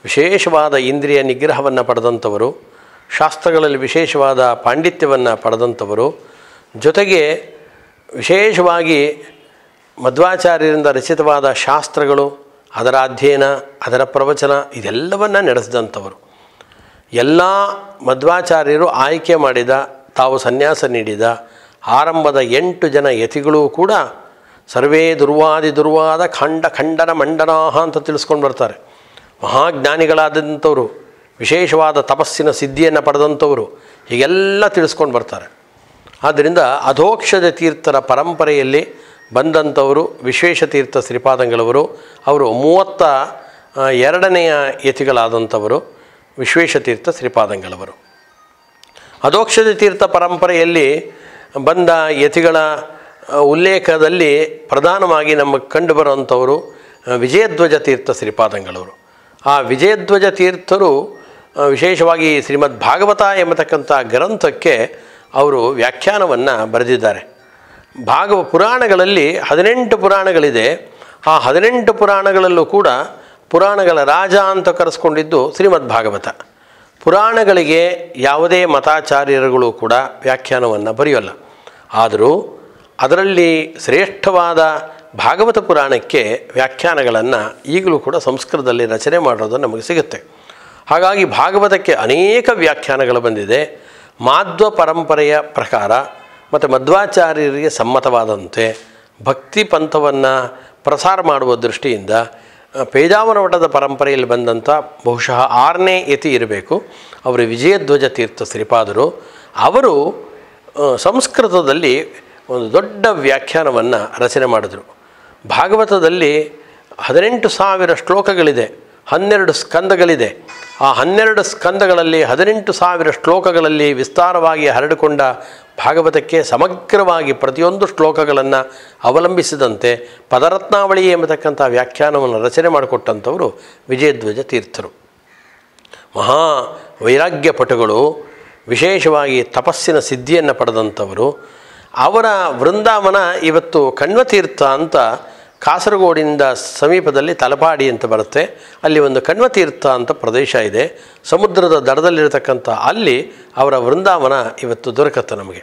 ವಿಶೇಷವಾದ ಇಂದ್ರಿಯ ನಿಗ್ರಹವನ್ನು ಪಡೆದಂಥವರು, ಶಾಸ್ತ್ರಗಳಲ್ಲಿ ವಿಶೇಷವಾದ ಪಾಂಡಿತ್ಯವನ್ನು ಪಡೆದಂಥವರು, ಜೊತೆಗೆ ವಿಶೇಷವಾಗಿ ಮಧ್ವಾಚಾರ್ಯರಿಂದ ರಚಿತವಾದ ಶಾಸ್ತ್ರಗಳು, ಅದರ ಅಧ್ಯಯನ, ಅದರ ಪ್ರವಚನ ಇದೆಲ್ಲವನ್ನು ನಡೆಸಿದಂಥವರು. ಎಲ್ಲ ಮಧ್ವಾಚಾರ್ಯರು ಆಯ್ಕೆ ಮಾಡಿದ, ತಾವು ಸನ್ಯಾಸ ನೀಡಿದ ಆರಂಭದ 8 ಜನ ಯತಿಗಳೂ ಕೂಡ ಸರ್ವೇ ದುರ್ವಾದ ಖಂಡನ ಮಂಡನಾಹ ಅಂತ ತಿಳಿಸ್ಕೊಂಡು ಬರ್ತಾರೆ. ಮಹಾಜ್ಞಾನಿಗಳಾದಂಥವರು, ವಿಶೇಷವಾದ ತಪಸ್ಸಿನ ಸಿದ್ಧಿಯನ್ನು ಪಡೆದಂಥವರು, ಹೀಗೆಲ್ಲ ತಿಳಿಸ್ಕೊಂಡು ಬರ್ತಾರೆ. ಆದ್ದರಿಂದ ಅಧೋಕ್ಷಜ ತೀರ್ಥರ ಪರಂಪರೆಯಲ್ಲಿ ಬಂದಂಥವರು ವಿಶ್ವೇಶತೀರ್ಥ ಶ್ರೀಪಾದಂಗಳವರು. ಅವರು 32ನೆಯ ಯತಿಗಳಾದಂಥವರು ವಿಶ್ವೇಶತೀರ್ಥ ಶ್ರೀಪಾದಂಗಳವರು. ಅಧೋಕ್ಷಜ ತೀರ್ಥ ಪರಂಪರೆಯಲ್ಲಿ ಬಂದ ಯತಿಗಳ ಉಲ್ಲೇಖದಲ್ಲಿ ಪ್ರಧಾನವಾಗಿ ನಮಗೆ ಕಂಡುಬರುವಂಥವರು ವಿಜಯಧ್ವಜ ತೀರ್ಥ ಶ್ರೀಪಾದಂಗಳವರು. ಆ ವಿಜಯಧ್ವಜ ತೀರ್ಥರು ವಿಶೇಷವಾಗಿ ಶ್ರೀಮದ್ ಭಾಗವತ ಎಂಬತಕ್ಕಂಥ ಗ್ರಂಥಕ್ಕೆ ಅವರು ವ್ಯಾಖ್ಯಾನವನ್ನು ಬರೆದಿದ್ದಾರೆ. ಪುರಾಣಗಳಲ್ಲಿ 18 ಪುರಾಣಗಳಿದೆ. ಆ 18 ಪುರಾಣಗಳಲ್ಲೂ ಕೂಡ ಪುರಾಣಗಳ ರಾಜ ಅಂತ ಕರೆಸ್ಕೊಂಡಿದ್ದು ಶ್ರೀಮದ್ ಭಾಗವತ. ಪುರಾಣಗಳಿಗೆ ಯಾವುದೇ ಮತಾಚಾರ್ಯರುಗಳು ಕೂಡ ವ್ಯಾಖ್ಯಾನವನ್ನು ಬರೆಯೋಲ್ಲ. ಆದರೂ ಅದರಲ್ಲಿ ಶ್ರೇಷ್ಠವಾದ ಭಾಗವತ ಪುರಾಣಕ್ಕೆ ವ್ಯಾಖ್ಯಾನಗಳನ್ನು ಈಗಲೂ ಕೂಡ ಸಂಸ್ಕೃತದಲ್ಲಿ ರಚನೆ ಮಾಡೋದು ನಮಗೆ ಸಿಗುತ್ತೆ. ಹಾಗಾಗಿ ಭಾಗವತಕ್ಕೆ ಅನೇಕ ವ್ಯಾಖ್ಯಾನಗಳು ಬಂದಿದೆ. ಮಾಧ್ವ ಪರಂಪರೆಯ ಪ್ರಕಾರ ಮತ್ತು ಮಧ್ವಾಚಾರ್ಯರಿಗೆ ಸಮ್ಮತವಾದಂತೆ ಭಕ್ತಿ ಪಂಥವನ್ನು ಪ್ರಸಾರ ಮಾಡುವ ದೃಷ್ಟಿಯಿಂದ ಪೇಜಾವರ ಮಠದ ಪರಂಪರೆಯಲ್ಲಿ ಬಂದಂಥ ಬಹುಶಃ 6ನೇ ಯತಿ ಇರಬೇಕು, ಅವರು ವಿಜಯಧ್ವಜ ತೀರ್ಥ ಶ್ರೀಪಾದರು. ಅವರು ಸಂಸ್ಕೃತದಲ್ಲಿ ಒಂದು ದೊಡ್ಡ ವ್ಯಾಖ್ಯಾನವನ್ನು ರಚನೆ ಮಾಡಿದರು. ಭಾಗವತದಲ್ಲಿ 18,000 ಶ್ಲೋಕಗಳಿದೆ, 12 ಸ್ಕಂದಗಳಿದೆ. ಆ 12 ಸ್ಕಂದಗಳಲ್ಲಿ 18,000 ಶ್ಲೋಕಗಳಲ್ಲಿ ವಿಸ್ತಾರವಾಗಿ ಹರಡಿಕೊಂಡ ಭಾಗವತಕ್ಕೆ ಸಮಗ್ರವಾಗಿ ಪ್ರತಿಯೊಂದು ಶ್ಲೋಕಗಳನ್ನು ಅವಲಂಬಿಸಿದಂತೆ ಪದರತ್ನಾವಳಿ ಎಂಬತಕ್ಕಂಥ ವ್ಯಾಖ್ಯಾನವನ್ನು ರಚನೆ ಮಾಡಿಕೊಟ್ಟಂಥವರು ವಿಜಯಧ್ವಜ ತೀರ್ಥರು. ಮಹಾ ವೈರಾಗ್ಯ ಪಟುಗಳು, ವಿಶೇಷವಾಗಿ ತಪಸ್ಸಿನ ಸಿದ್ಧಿಯನ್ನು ಪಡೆದಂಥವರು. ಅವರ ವೃಂದಾವನ ಇವತ್ತು ಕಣ್ವತೀರ್ಥ ಅಂತ ಕಾಸರಗೋಡಿನಿಂದ ಸಮೀಪದಲ್ಲಿ ತಲಪಾಡಿ ಅಂತ ಬರುತ್ತೆ. ಅಲ್ಲಿ ಒಂದು ಕಣ್ವತೀರ್ಥ ಅಂತ ಪ್ರದೇಶ ಇದೆ, ಸಮುದ್ರದ ದಡದಲ್ಲಿರತಕ್ಕಂಥ. ಅಲ್ಲಿ ಅವರ ವೃಂದಾವನ ಇವತ್ತು ದೊರಕತ್ತೆ ನಮಗೆ.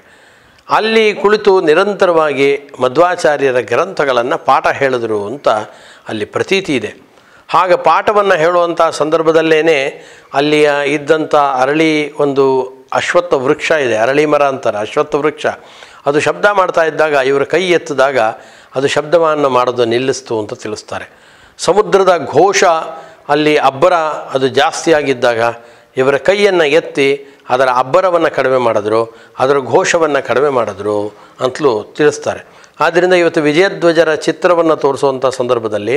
ಅಲ್ಲಿ ಕುಳಿತು ನಿರಂತರವಾಗಿ ಮಧ್ವಾಚಾರ್ಯರ ಗ್ರಂಥಗಳನ್ನು ಪಾಠ ಹೇಳಿದ್ರು ಅಂತ ಅಲ್ಲಿ ಪ್ರತೀತಿ ಇದೆ. ಹಾಗೆ ಪಾಠವನ್ನು ಹೇಳುವಂಥ ಸಂದರ್ಭದಲ್ಲೇ ಅಲ್ಲಿಯ ಇದ್ದಂಥ ಅರಳಿ ಒಂದು ಅಶ್ವತ್ಥ ವೃಕ್ಷ ಇದೆ, ಅರಳಿ ಮರ ಅಂತಾರೆ, ಅಶ್ವತ್ಥ ವೃಕ್ಷ. ಅದು ಶಬ್ದ ಮಾಡ್ತಾ ಇದ್ದಾಗ ಇವರು ಕೈ ಎತ್ತಿದಾಗ ಅದು ಶಬ್ದವನ್ನು ಮಾಡೋದು ನಿಲ್ಲಿಸ್ತು ಅಂತ ತಿಳಿಸ್ತಾರೆ. ಸಮುದ್ರದ ಘೋಷ ಅಲ್ಲಿ ಅಬ್ಬರ ಅದು ಜಾಸ್ತಿಯಾಗಿದ್ದಾಗ ಇವರ ಕೈಯನ್ನು ಎತ್ತಿ ಅದರ ಅಬ್ಬರವನ್ನು ಕಡಿಮೆ ಮಾಡಿದ್ರು, ಅದರ ಘೋಷವನ್ನು ಕಡಿಮೆ ಮಾಡಿದ್ರು ಅಂತಲೂ ತಿಳಿಸ್ತಾರೆ. ಆದ್ದರಿಂದ ಇವತ್ತು ವಿಜಯಧ್ವಜರ ಚಿತ್ರವನ್ನು ತೋರಿಸುವಂಥ ಸಂದರ್ಭದಲ್ಲಿ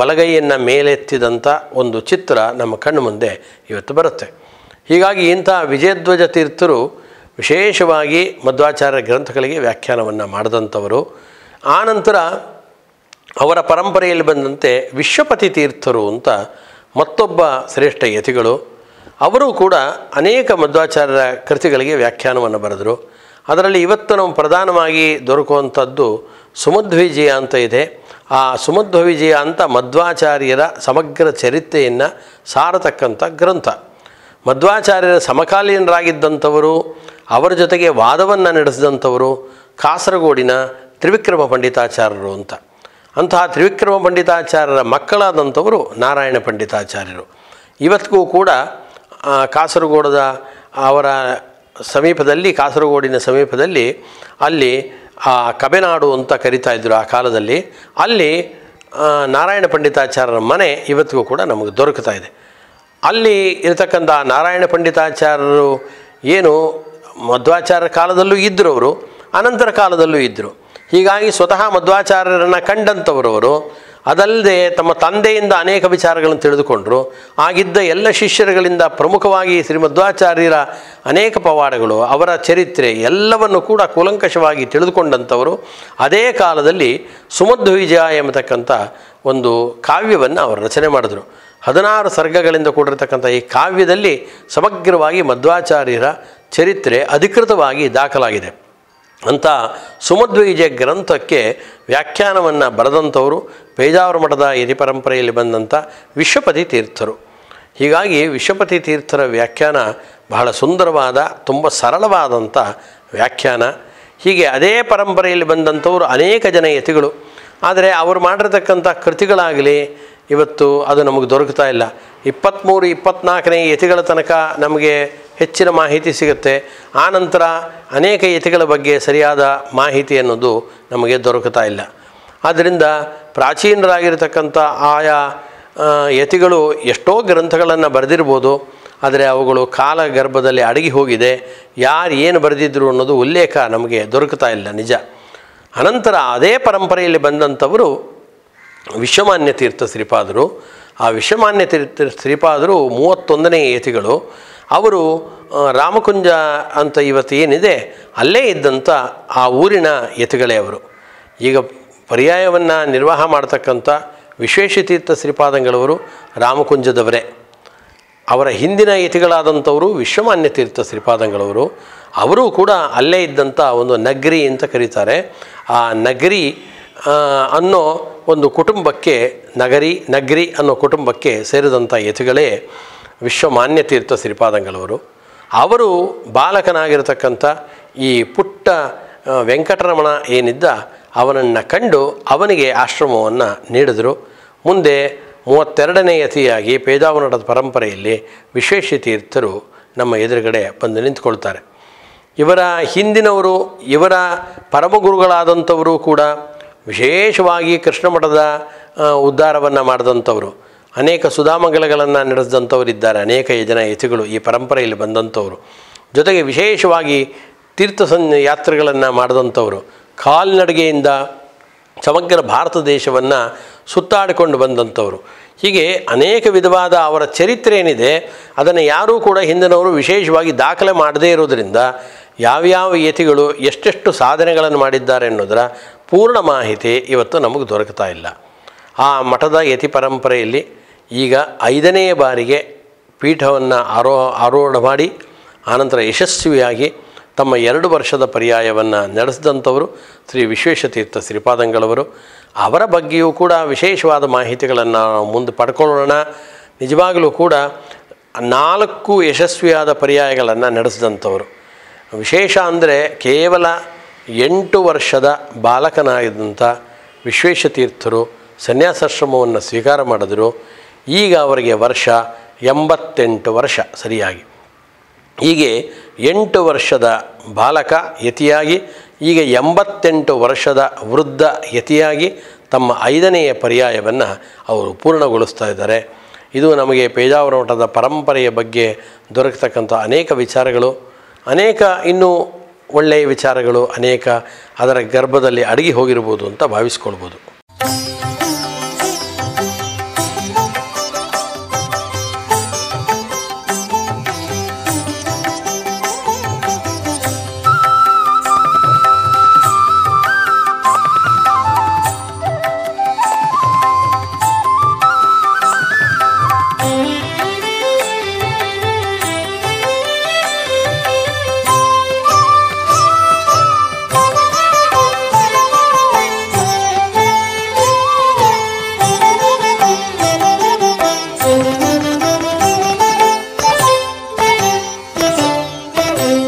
ಬಲಗೈಯನ್ನು ಮೇಲೆತ್ತಿದಂಥ ಒಂದು ಚಿತ್ರ ನಮ್ಮ ಕಣ್ಣು ಮುಂದೆ ಇವತ್ತು ಬರುತ್ತೆ. ಹೀಗಾಗಿ ಇಂಥ ವಿಜಯಧ್ವಜ ತೀರ್ಥರು ವಿಶೇಷವಾಗಿ ಮಧ್ವಾಚಾರ್ಯ ಗ್ರಂಥಗಳಿಗೆ ವ್ಯಾಖ್ಯಾನವನ್ನು ಮಾಡಿದಂಥವರು. ಆನಂತರ ಅವರ ಪರಂಪರೆಯಲ್ಲಿ ಬಂದಂತೆ ವಿಶ್ವಪತಿ ತೀರ್ಥರು ಅಂತ ಮತ್ತೊಬ್ಬ ಶ್ರೇಷ್ಠ ಯತಿಗಳು. ಅವರು ಕೂಡ ಅನೇಕ ಮಧ್ವಾಚಾರ್ಯರ ಕೃತಿಗಳಿಗೆ ವ್ಯಾಖ್ಯಾನವನ್ನು ಬರೆದರು. ಅದರಲ್ಲಿ ಇವತ್ತು ನಾವು ಪ್ರಧಾನವಾಗಿ ದೊರಕುವಂಥದ್ದು ಸುಮಧ್ವಿಜಯ ಅಂತ ಇದೆ. ಆ ಸುಮಧ್ವಿಜಯ ಅಂತ ಮಧ್ವಾಚಾರ್ಯರ ಸಮಗ್ರ ಚರಿತ್ರೆಯನ್ನು ಸಾರತಕ್ಕಂಥ ಗ್ರಂಥ. ಮಧ್ವಾಚಾರ್ಯರ ಸಮಕಾಲೀನರಾಗಿದ್ದಂಥವರು, ಅವರ ಜೊತೆಗೆ ವಾದವನ್ನು ನಡೆಸಿದಂಥವರು ಕಾಸರಗೋಡಿನ ತ್ರಿವಿಕ್ರಮ ಪಂಡಿತಾಚಾರ್ಯರು ಅಂತ. ಅಂತಹ ತ್ರಿವಿಕ್ರಮ ಪಂಡಿತಾಚಾರ್ಯರ ಮಕ್ಕಳಾದಂಥವರು ನಾರಾಯಣ ಪಂಡಿತಾಚಾರ್ಯರು. ಇವತ್ತಿಗೂ ಕೂಡ ಕಾಸರಗೋಡದ ಅವರ ಸಮೀಪದಲ್ಲಿ, ಕಾಸರಗೋಡಿನ ಸಮೀಪದಲ್ಲಿ ಅಲ್ಲಿ ಕಬೆನಾಡು ಅಂತ ಕರಿತಾ ಇದ್ದರು ಆ ಕಾಲದಲ್ಲಿ. ಅಲ್ಲಿ ನಾರಾಯಣ ಪಂಡಿತಾಚಾರ್ಯರ ಮನೆ ಇವತ್ತಿಗೂ ಕೂಡ ನಮಗೆ ದೊರಕ್ತಾ ಇದೆ. ಅಲ್ಲಿ ಇರತಕ್ಕಂಥ ನಾರಾಯಣ ಪಂಡಿತಾಚಾರ್ಯರು ಏನು ಮಧ್ವಾಚಾರ್ಯರ ಕಾಲದಲ್ಲೂ ಇದ್ದರು, ಅವರು ಅನಂತರ ಕಾಲದಲ್ಲೂ ಇದ್ದರು. ಹೀಗಾಗಿ ಸ್ವತಃ ಮಧ್ವಾಚಾರ್ಯರನ್ನು ಕಂಡಂಥವರವರು. ಅದಲ್ಲದೆ ತಮ್ಮ ತಂದೆಯಿಂದ ಅನೇಕ ವಿಚಾರಗಳನ್ನು ತಿಳಿದುಕೊಂಡರು. ಆಗಿದ್ದ ಎಲ್ಲ ಶಿಷ್ಯರುಗಳಿಂದ ಪ್ರಮುಖವಾಗಿ ಶ್ರೀ ಮಧ್ವಾಚಾರ್ಯರ ಅನೇಕ ಪವಾಡಗಳು, ಅವರ ಚರಿತ್ರೆ ಎಲ್ಲವನ್ನು ಕೂಡ ಕೂಲಂಕಷವಾಗಿ ತಿಳಿದುಕೊಂಡಂಥವರು. ಅದೇ ಕಾಲದಲ್ಲಿ ಸುಮಧ್ವಿಜಯ ಎಂಬತಕ್ಕಂಥ ಒಂದು ಕಾವ್ಯವನ್ನು ಅವರು ರಚನೆ ಮಾಡಿದ್ರು. 16 ಸರ್ಗಗಳಿಂದ ಕೂಡಿರತಕ್ಕಂಥ ಈ ಕಾವ್ಯದಲ್ಲಿ ಸಮಗ್ರವಾಗಿ ಮಧ್ವಾಚಾರ್ಯರ ಚರಿತ್ರೆ ಅಧಿಕೃತವಾಗಿ ದಾಖಲಾಗಿದೆ. ಅಂಥ ಸುಮಧ್ವಿಜಯ ಗ್ರಂಥಕ್ಕೆ ವ್ಯಾಖ್ಯಾನವನ್ನು ಬರೆದಂಥವರು ಪೇಜಾವರ ಮಠದ ಯತಿ ಪರಂಪರೆಯಲ್ಲಿ ಬಂದಂಥ ವಿಶ್ವಪತಿ ತೀರ್ಥರು. ಹೀಗಾಗಿ ವಿಶ್ವಪತಿ ತೀರ್ಥರ ವ್ಯಾಖ್ಯಾನ ಬಹಳ ಸುಂದರವಾದ, ತುಂಬ ಸರಳವಾದಂಥ ವ್ಯಾಖ್ಯಾನ. ಹೀಗೆ ಅದೇ ಪರಂಪರೆಯಲ್ಲಿ ಬಂದಂಥವರು ಅನೇಕ ಜನ ಯತಿಗಳು. ಆದರೆ ಅವರು ಮಾಡಿರ್ತಕ್ಕಂಥ ಕೃತಿಗಳಾಗಲಿ ಇವತ್ತು ಅದು ನಮಗೆ ದೊರಕ್ತಾ ಇಲ್ಲ. 23-24ನೇ ಯತಿಗಳ ತನಕ ನಮಗೆ ಹೆಚ್ಚಿನ ಮಾಹಿತಿ ಸಿಗುತ್ತೆ. ಆನಂತರ ಅನೇಕ ಯತಿಗಳ ಬಗ್ಗೆ ಸರಿಯಾದ ಮಾಹಿತಿ ಅನ್ನೋದು ನಮಗೆ ದೊರಕುತ್ತಾ ಇಲ್ಲ. ಆದ್ದರಿಂದ ಪ್ರಾಚೀನರಾಗಿರ್ತಕ್ಕಂಥ ಆಯಾ ಯತಿಗಳು ಎಷ್ಟೋ ಗ್ರಂಥಗಳನ್ನು ಬರೆದಿರ್ಬೋದು, ಆದರೆ ಅವುಗಳು ಕಾಲ ಗರ್ಭದಲ್ಲಿ ಅಡಗಿ ಹೋಗಿದೆ. ಯಾರು ಏನು ಬರೆದಿದ್ರು ಅನ್ನೋದು ಉಲ್ಲೇಖ ನಮಗೆ ದೊರಕುತ್ತಾ ಇಲ್ಲ, ನಿಜ. ಅನಂತರ ಅದೇ ಪರಂಪರೆಯಲ್ಲಿ ಬಂದಂಥವರು ವಿಶ್ವಮಾನ್ಯ ತೀರ್ಥ ಶ್ರೀಪಾದರು. ಆ ವಿಶ್ವಮಾನ್ಯ ತೀರ್ಥ ಶ್ರೀಪಾದರು 31ನೇ ಯತಿಗಳು. ಅವರು ರಾಮಕುಂಜ ಅಂತ ಇವತ್ತು ಏನಿದೆ ಅಲ್ಲೇ ಇದ್ದಂಥ ಆ ಊರಿನ ಯತಿಗಳೇ ಅವರು. ಈಗ ಪರ್ಯಾಯವನ್ನು ನಿರ್ವಾಹ ಮಾಡ್ತಕ್ಕಂಥ ವಿಶ್ವೇಶತೀರ್ಥ ಶ್ರೀಪಾದಂಗಳವರು ರಾಮಕುಂಜದವರೇ. ಅವರ ಹಿಂದಿನ ಯತಿಗಳಾದಂಥವರು ವಿಶ್ವಮಾನ್ಯ ತೀರ್ಥ ಶ್ರೀಪಾದಂಗಳವರು. ಅವರೂ ಕೂಡ ಅಲ್ಲೇ ಇದ್ದಂಥ ಒಂದು ನಗರಿ ಅಂತ ಕರೀತಾರೆ. ಆ ನಗರಿ ಅನ್ನೋ ಒಂದು ಕುಟುಂಬಕ್ಕೆ, ನಗರಿ ಅನ್ನೋ ಕುಟುಂಬಕ್ಕೆ ಸೇರಿದಂಥ ಯತಿಗಳೇ ವಿಶ್ವಮಾನ್ಯ ತೀರ್ಥ ಶ್ರೀಪಾದಂಗಳವರು. ಅವರು ಬಾಲಕನಾಗಿರತಕ್ಕಂಥ ಈ ಪುಟ್ಟ ವೆಂಕಟರಮಣ ಏನಿದ್ದ ಅವನನ್ನು ಕಂಡು ಅವನಿಗೆ ಆಶ್ರಮವನ್ನು ನೀಡಿದರು. ಮುಂದೆ 32ನೇ ಯತಿಯಾಗಿ ಪೇಜಾವರ ಪರಂಪರೆಯಲ್ಲಿ ವಿಶ್ವೇಶತೀರ್ಥರು ನಮ್ಮ ಎದುರುಗಡೆ ಬಂದು ನಿಂತ್ಕೊಳ್ತಾರೆ. ಇವರ ಹಿಂದಿನವರು, ಇವರ ಪರಮಗುರುಗಳಾದಂಥವರು ಕೂಡ ವಿಶೇಷವಾಗಿ ಕೃಷ್ಣ ಮಠದ ಉದ್ಧಾರವನ್ನು ಮಾಡಿದಂಥವರು, ಅನೇಕ ಸುಧಾಮಂಗಲಗಳನ್ನು ನಡೆಸಿದಂಥವರಿದ್ದಾರೆ. ಅನೇಕ ಜನ ಯತಿಗಳು ಈ ಪರಂಪರೆಯಲ್ಲಿ ಬಂದಂಥವರು. ಜೊತೆಗೆ ವಿಶೇಷವಾಗಿ ತೀರ್ಥ ಯಾತ್ರೆಗಳನ್ನು ಮಾಡಿದಂಥವರು, ಕಾಲ್ನಡಿಗೆಯಿಂದ ಸಮಗ್ರ ಭಾರತ ದೇಶವನ್ನು ಸುತ್ತಾಡಿಕೊಂಡು ಬಂದಂಥವರು. ಹೀಗೆ ಅನೇಕ ವಿಧವಾದ ಅವರ ಚರಿತ್ರೆ ಏನಿದೆ ಅದನ್ನು ಯಾರೂ ಕೂಡ ಹಿಂದಿನವರು ವಿಶೇಷವಾಗಿ ದಾಖಲೆ ಮಾಡದೇ ಇರೋದರಿಂದ ಯಾವ್ಯಾವ ಯತಿಗಳು ಎಷ್ಟೆಷ್ಟು ಸಾಧನೆಗಳನ್ನು ಮಾಡಿದ್ದಾರೆ ಅನ್ನೋದರ ಪೂರ್ಣ ಮಾಹಿತಿ ಇವತ್ತು ನಮಗೆ ದೊರಕ್ತಾ ಇಲ್ಲ. ಆ ಮಠದ ಯತಿ ಪರಂಪರೆಯಲ್ಲಿ ಈಗ 5ನೇ ಬಾರಿಗೆ ಪೀಠವನ್ನು ಆರೋಹಣ ಮಾಡಿ ಆನಂತರ ಯಶಸ್ವಿಯಾಗಿ ತಮ್ಮ 2 ವರ್ಷದ ಪರ್ಯಾಯವನ್ನು ನಡೆಸಿದಂಥವರು ಶ್ರೀ ವಿಶ್ವೇಶತೀರ್ಥ ಶ್ರೀಪಾದಂಗಳವರು. ಅವರ ಬಗ್ಗೆಯೂ ಕೂಡ ವಿಶೇಷವಾದ ಮಾಹಿತಿಗಳನ್ನು ಮುಂದೆ ಪಡ್ಕೊಳ್ಳೋಣ. ನಿಜವಾಗಲೂ ಕೂಡ 4 ಯಶಸ್ವಿಯಾದ ಪರ್ಯಾಯಗಳನ್ನು ನಡೆಸಿದಂಥವರು. ವಿಶೇಷ ಅಂದರೆ ಕೇವಲ 8 ವರ್ಷದ ಬಾಲಕನಾಗಿದ್ದಂಥ ವಿಶ್ವೇಶತೀರ್ಥರು ಸನ್ಯಾಸಾಶ್ರಮವನ್ನು ಸ್ವೀಕಾರ ಮಾಡಿದರು. ಈಗ ಅವರಿಗೆ ವರ್ಷ 88 ವರ್ಷ ಸರಿಯಾಗಿ. ಹೀಗೆ 8 ವರ್ಷದ ಬಾಲಕ ಯತಿಯಾಗಿ ಈಗ 88 ವರ್ಷದ ವೃದ್ಧ ಯತಿಯಾಗಿ ತಮ್ಮ 5ನೇ ಪರ್ಯಾಯವನ್ನು ಅವರು ಪೂರ್ಣಗೊಳಿಸ್ತಾ ಇದ್ದಾರೆ. ಇದು ನಮಗೆ ಪೇಜಾವರ ಮಠದ ಪರಂಪರೆಯ ಬಗ್ಗೆ ದೊರಕತಕ್ಕಂಥ ಅನೇಕ ವಿಚಾರಗಳು, ಅನೇಕ ಇನ್ನೂ ಒಳ್ಳೆಯ ವಿಚಾರಗಳು ಅನೇಕ ಅದರ ಗರ್ಭದಲ್ಲಿ ಅಡಗಿ ಹೋಗಿರ್ಬೋದು ಅಂತ ಭಾವಿಸ್ಕೊಳ್ಬೋದು.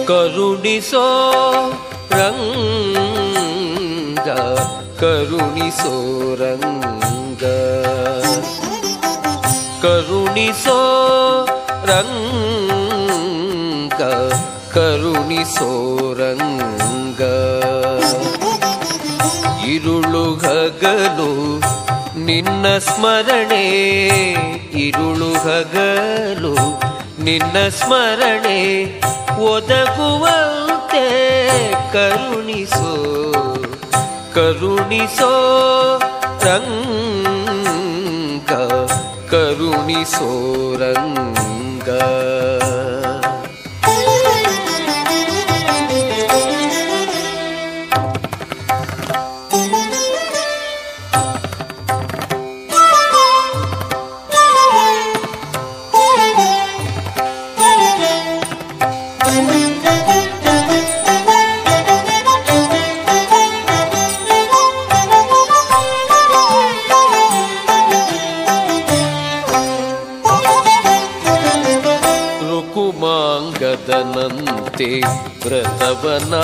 ಕರುಣಿಸೋ ರಂಗ ಕರುಣಿಸೋ ರಂಗ ಕರುಣಿಸೋ ರಂಗ ಕರುಣಿಸೋ ರಂಗ ಇರುಳು ಹಗಲು ನಿನ್ನ ಸ್ಮರಣೆ ಇರುಳು ಹಗಲು ನಿನ್ನ ಸ್ಮರಣೆ ಒದಗುವಂತೆ ಕರುಣಿಸೋ ಕರುಣಿಸೋ ರಂಗ ಕರುಣಿಸೋ ರಂಗ ರುಕುಮಾಂಗದನಂತೆ ವ್ರತವನಾನರಿಯೇ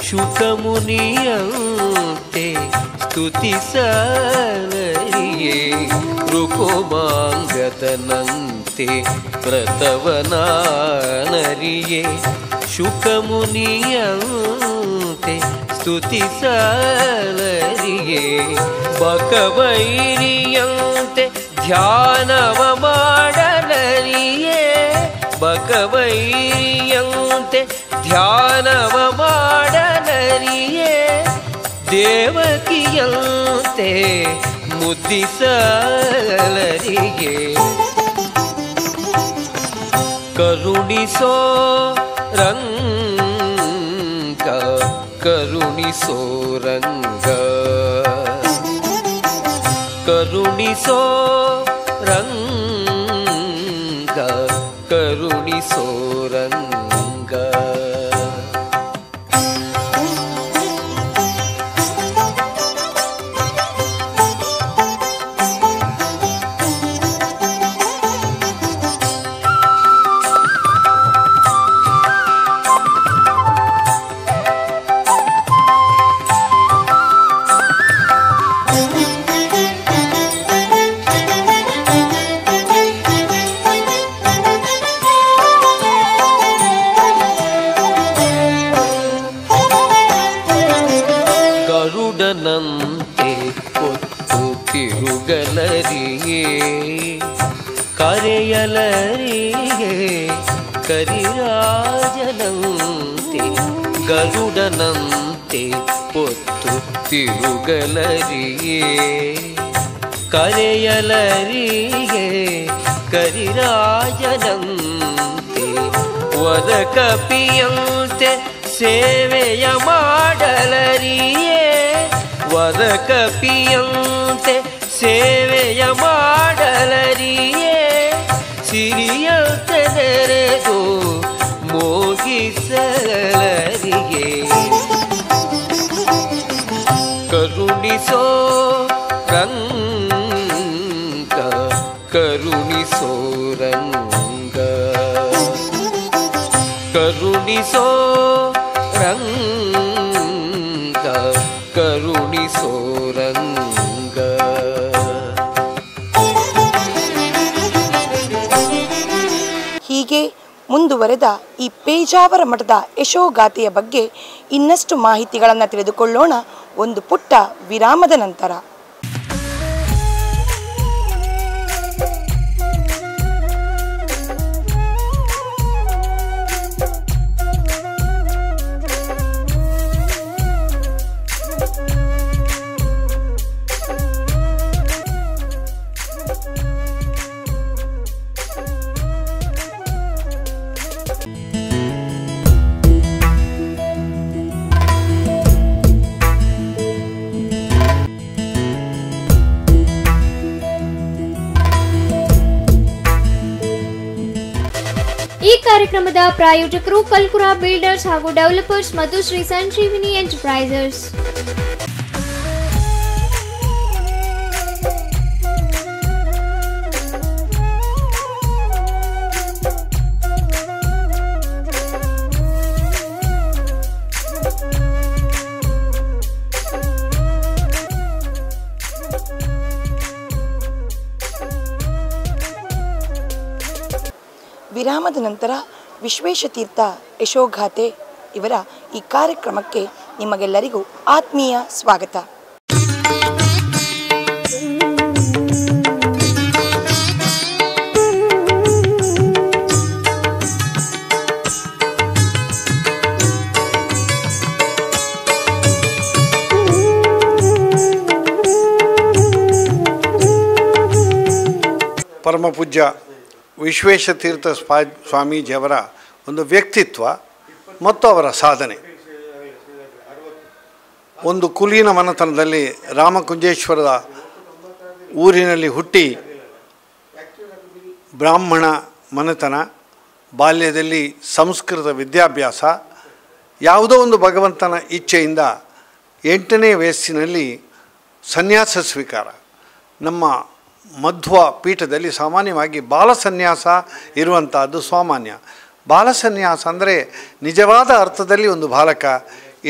ಶುಕಮುನಿಯಂತೆ ಸ್ತುತಿಸಲರಿಯೇ ರುಕುಮಾಂಗದನಂತೆ ವ್ರತವನಾನರಿಯೇ ಶುಕಮುನಿಯಂತೆ ಸ್ತುತಿಸಲರಿಯೇ ಬಕವೈರಿಯಂತೆ ಧ್ಯಾನವ ಮಾಡಲರಿಯೇ ಬಕವೈರಿಯಂತೆ ಧ್ಯಾನವ ಮಾಡಲರಿಯೇ ದೇವಕಿಯಂತೆ ಮುದ್ದಿಸಲರಿಯೇ ಕರುಣಿಸೋ ರಂಗ ಕರುಣಿಸೋ ರಂಗ ಕರುಣಿಸೋ ರಂಗ ಕರುಣಿಸೋ ರಂಗ ಗರುಡನಂತೆ ಹೊತ್ತು ತಿರುಗಲರಿಯೇ ಕರೆಯಲರಿಯೇ ಕರಿರಾಜನಂತೆ ಗರುಡನಂತೆ ಹೊತ್ತು ತಿರುಗಲರಿಯೇ ಕರೆಯಲರಿಯೇ ಕರಿರಾಜನಂತೆ ವರಕಪಿಯಂತೆ ಸೇವೆಯ ಮಾಡಲರಿಯೇ ವರಕಪಿಯಂತೆ ಸೇವೆಯ ಮಾಡಲರಿಯೇ ಸಿರಿಯಂತೆ ನೆರೆದು ಮೋಗಿಸಲರಿಯೇ ಕರುಣಿಸೋ ರಂಗ ಕರುಣಿಸೋ ರಂಗ ಕರುಣಿಸೋ ರಂಗ ಕರುಣಿಸೋ ರಂಗ ಹೀಗೆ ಮುಂದುವರೆದ ಈ ಪೇಜಾವರ ಮಠದ ಯಶೋಗಾಥೆಯ ಬಗ್ಗೆ ಇನ್ನಷ್ಟು ಮಾಹಿತಿಗಳನ್ನು ತಿಳಿದುಕೊಳ್ಳೋಣ ಒಂದು ಪುಟ್ಟ ವಿರಾಮದ ನಂತರ. ಕಾರ್ಯಕ್ರಮದ ಪ್ರಾಯೋಜಕರು ಕಲ್ಕುರಾ ಬಿಲ್ಡರ್ಸ್ ಹಾಗೂ ಡೆವಲಪರ್ಸ್ ಮತ್ತು ಶ್ರೀ ಸಂಜೀವಿನಿ ಎಂಟರ್ಪ್ರೈಸಸ್. ವಿರಾಮದ ನಂತರ ವಿಶ್ವೇಶತೀರ್ಥ ಯಶೋಗಾಥೆ ಇವರ ಈ ಕಾರ್ಯಕ್ರಮಕ್ಕೆ ನಿಮಗೆಲ್ಲರಿಗೂ ಆತ್ಮೀಯ ಸ್ವಾಗತ. ಪರಮಪೂಜ್ಯ ವಿಶ್ವೇಶತೀರ್ಥ ಸ್ವಾಮೀಜಿಯವರ ಒಂದು ವ್ಯಕ್ತಿತ್ವ ಮತ್ತು ಅವರ ಸಾಧನೆ. ಒಂದು ಕುಲೀನ ಮನೆತನದಲ್ಲಿ ರಾಮಕುಂಜೇಶ್ವರದ ಊರಿನಲ್ಲಿ ಹುಟ್ಟಿ ಬ್ರಾಹ್ಮಣ ಮನೆತನ, ಬಾಲ್ಯದಲ್ಲಿ ಸಂಸ್ಕೃತ ವಿದ್ಯಾಭ್ಯಾಸ, ಯಾವುದೋ ಒಂದು ಭಗವಂತನ ಇಚ್ಛೆಯಿಂದ 8ನೇ ವಯಸ್ಸಿನಲ್ಲಿ ಸನ್ಯಾಸ ಸ್ವೀಕಾರ. ನಮ್ಮ ಮಧ್ವ ಪೀಠದಲ್ಲಿ ಸಾಮಾನ್ಯವಾಗಿ ಬಾಲಸನ್ಯಾಸ ಇರುವಂಥದ್ದು ಸಾಮಾನ್ಯ. ಬಾಲಸನ್ಯಾಸ ಅಂದರೆ ನಿಜವಾದ ಅರ್ಥದಲ್ಲಿ ಒಂದು ಬಾಲಕ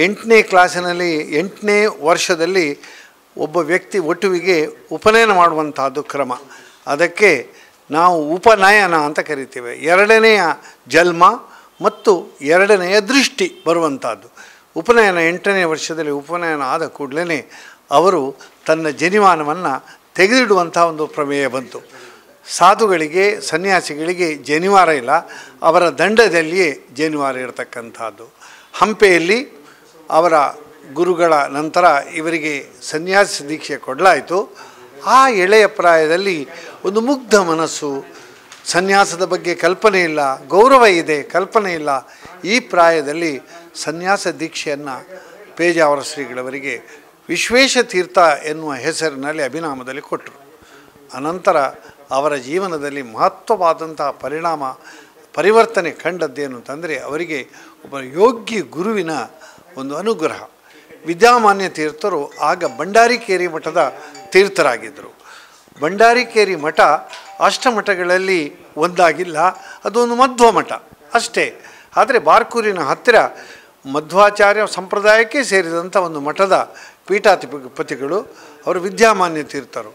8ನೇ ಕ್ಲಾಸಿನಲ್ಲಿ 8ನೇ ವರ್ಷದಲ್ಲಿ ಒಬ್ಬ ವ್ಯಕ್ತಿ ಒಟ್ಟುವಿಗೆ ಉಪನಯನ ಮಾಡುವಂಥದ್ದು ಕ್ರಮ. ಅದಕ್ಕೆ ನಾವು ಉಪನಯನ ಅಂತ ಕರಿತೇವೆ. 2ನೆಯ ಜನ್ಮ ಮತ್ತು 2ನೆಯ ದೃಷ್ಟಿ ಬರುವಂಥದ್ದು. ಉಪನಯನ 8ನೇ ವರ್ಷದಲ್ಲಿ ಉಪನಯನ ಆದ ಕೂಡಲೇ ಅವರು ತನ್ನ ಜನಿವಾನವನ್ನು ತೆಗೆದಿಡುವಂಥ ಒಂದು ಪ್ರಮೇಯ ಬಂತು. ಸಾಧುಗಳಿಗೆ, ಸನ್ಯಾಸಿಗಳಿಗೆ ಜನಿವಾರ ಇಲ್ಲ, ಅವರ ದಂಡದಲ್ಲಿಯೇ ಜನಿವಾರ ಇರತಕ್ಕಂಥದ್ದು. ಹಂಪೆಯಲ್ಲಿ ಅವರ ಗುರುಗಳ ನಂತರ ಇವರಿಗೆ ಸನ್ಯಾಸ ದೀಕ್ಷೆ ಕೊಡಲಾಯಿತು. ಆ ಎಳೆಯ ಪ್ರಾಯದಲ್ಲಿ ಒಂದು ಮುಗ್ಧ ಮನಸ್ಸು, ಸನ್ಯಾಸದ ಬಗ್ಗೆ ಕಲ್ಪನೆ ಇಲ್ಲ, ಗೌರವ ಇದೆ, ಕಲ್ಪನೆ ಇಲ್ಲ. ಈ ಪ್ರಾಯದಲ್ಲಿ ಸನ್ಯಾಸ ದೀಕ್ಷೆಯನ್ನು ಪೇಜಾವರ ಶ್ರೀಗಳವರಿಗೆ ವಿಶ್ವೇಶತೀರ್ಥ ಎನ್ನುವ ಹೆಸರಿನಲ್ಲಿ ಅಭಿನಾಮದಲ್ಲಿ ಕೊಟ್ಟರು. ಅನಂತರ ಅವರ ಜೀವನದಲ್ಲಿ ಮಹತ್ವವಾದಂಥ ಪರಿವರ್ತನೆ ಕಂಡದ್ದೇನು ಅಂತಂದರೆ, ಅವರಿಗೆ ಒಬ್ಬ ಯೋಗ್ಯ ಗುರುವಿನ ಒಂದು ಅನುಗ್ರಹ. ವಿದ್ಯಾಮಾನ್ಯ ತೀರ್ಥರು ಆಗ ಭಂಡಾರಿಕೇರಿ ಮಠದ ತೀರ್ಥರಾಗಿದ್ದರು. ಭಂಡಾರಿಕೇರಿ ಮಠ ಅಷ್ಟಮಠಗಳಲ್ಲಿ ಒಂದಾಗಿಲ್ಲ, ಅದೊಂದು ಮಧ್ವ ಮಠ ಅಷ್ಟೇ. ಆದರೆ ಬಾರ್ಕೂರಿನ ಹತ್ತಿರ ಮಧ್ವಾಚಾರ್ಯ ಸಂಪ್ರದಾಯಕ್ಕೆ ಸೇರಿದಂಥ ಒಂದು ಮಠದ ಪೀಠಾಧಿಪತಿಗಳು ಅವರು ವಿದ್ಯಾಮಾನ್ಯ ತೀರ್ಥರು.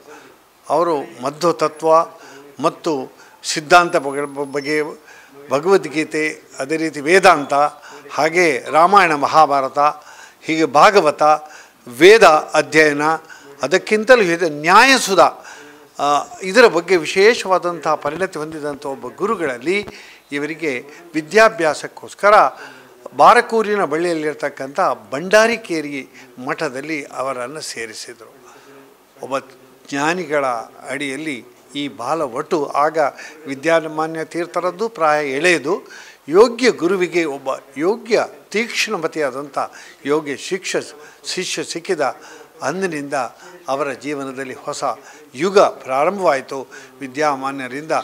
ಅವರು ಮಧ್ವ ತತ್ವ ಮತ್ತು ಸಿದ್ಧಾಂತ ಬಗ್ಗೆ, ಭಗವದ್ಗೀತೆ, ಅದೇ ರೀತಿ ವೇದಾಂತ, ಹಾಗೆ ರಾಮಾಯಣ ಮಹಾಭಾರತ, ಹೀಗೆ ಭಾಗವತ, ವೇದ ಅಧ್ಯಯನ, ಅದಕ್ಕಿಂತಲೂ ಇದು ನ್ಯಾಯಸುಧ, ಇದರ ಬಗ್ಗೆ ವಿಶೇಷವಾದಂಥ ಪರಿಣತಿ ಹೊಂದಿದಂಥ ಒಬ್ಬ ಗುರುಗಳಲ್ಲಿ ಇವರಿಗೆ ವಿದ್ಯಾಭ್ಯಾಸಕ್ಕೋಸ್ಕರ ಬಾರಕೂರಿನ ಬಳಿಯಲ್ಲಿರ್ತಕ್ಕಂಥ ಭಂಡಾರಿಕೇರಿ ಮಠದಲ್ಲಿ ಅವರನ್ನು ಸೇರಿಸಿದರು. ಒಬ್ಬ ಜ್ಞಾನಿಗಳ ಅಡಿಯಲ್ಲಿ ಈ ಬಾಲವಟು, ಆಗ ವಿದ್ಯಾಮಾನ್ಯ ತೀರ್ಥರದ್ದು ಪ್ರಾಯ ಎಳೆಯದು, ಯೋಗ್ಯ ಗುರುವಿಗೆ ಒಬ್ಬ ಯೋಗ್ಯ ತೀಕ್ಷ್ಣಮತಿಯಾದಂಥ ಯೋಗ್ಯ ಶಿಷ್ಯ ಸಿಕ್ಕಿದ. ಅಂದಿನಿಂದ ಅವರ ಜೀವನದಲ್ಲಿ ಹೊಸ ಯುಗ ಪ್ರಾರಂಭವಾಯಿತು. ವಿದ್ಯಾಮಾನ್ಯರಿಂದ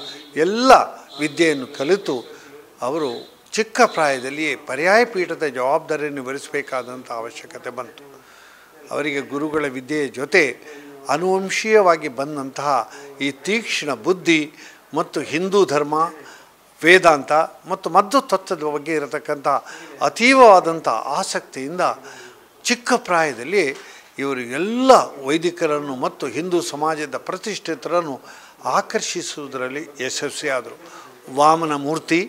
ಎಲ್ಲ ವಿದ್ಯೆಯನ್ನು ಕಲಿತು ಅವರು ಚಿಕ್ಕ ಪ್ರಾಯದಲ್ಲಿಯೇ ಪರ್ಯಾಯ ಪೀಠದ ಜವಾಬ್ದಾರಿಯನ್ನು ವಹಿಸಬೇಕಾದಂಥ ಅವಶ್ಯಕತೆ ಬಂತು. ಅವರಿಗೆ ಗುರುಗಳ ವಿದ್ಯೆಯ ಜೊತೆ ಅನುವಂಶೀಯವಾಗಿ ಬಂದಂತಹ ಈ ತೀಕ್ಷ್ಣ ಬುದ್ಧಿ ಮತ್ತು ಹಿಂದೂ ಧರ್ಮ, ವೇದಾಂತ ಮತ್ತು ಮಧ್ವ ತತ್ವದ ಬಗ್ಗೆ ಇರತಕ್ಕಂಥ ಅತೀವವಾದಂಥ ಆಸಕ್ತಿಯಿಂದ ಚಿಕ್ಕ ಪ್ರಾಯದಲ್ಲಿ ಇವರು ಎಲ್ಲ ವೈದಿಕರನ್ನು ಮತ್ತು ಹಿಂದೂ ಸಮಾಜದ ಪ್ರತಿಷ್ಠಿತರನ್ನು ಆಕರ್ಷಿಸುವುದರಲ್ಲಿ ಯಶಸ್ವಿಯಾದರು. ವಾಮನ ಮೂರ್ತಿ,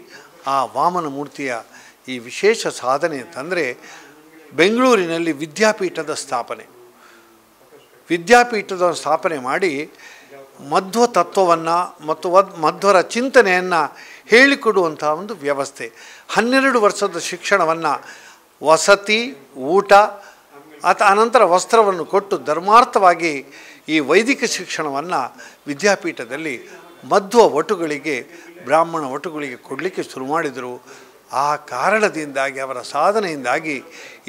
ಆ ವಾಮನ ಮೂರ್ತಿಯ ಈ ವಿಶೇಷ ಸಾಧನೆ ಅಂತಂದರೆ ಬೆಂಗಳೂರಿನಲ್ಲಿ ವಿದ್ಯಾಪೀಠದ ಸ್ಥಾಪನೆ ಮಾಡಿ ಮಧ್ವ ತತ್ವವನ್ನು ಮತ್ತು ಮಧ್ವರ ಚಿಂತನೆಯನ್ನು ಹೇಳಿಕೊಡುವಂಥ ಒಂದು ವ್ಯವಸ್ಥೆ. 12 ವರ್ಷದ ಶಿಕ್ಷಣವನ್ನು, ವಸತಿ, ಊಟ, ಅನಂತರ ವಸ್ತ್ರವನ್ನು ಕೊಟ್ಟು ಧರ್ಮಾರ್ಥವಾಗಿ ಈ ವೈದಿಕ ಶಿಕ್ಷಣವನ್ನು ವಿದ್ಯಾಪೀಠದಲ್ಲಿ ಮಧ್ವ ವಟುಗಳಿಗೆ, ಬ್ರಾಹ್ಮಣ ವಟುಗಳಿಗೆ ಕೊಡಲಿಕ್ಕೆ ಶುರು ಮಾಡಿದರು. ಆ ಕಾರಣದಿಂದಾಗಿ, ಅವರ ಸಾಧನೆಯಿಂದಾಗಿ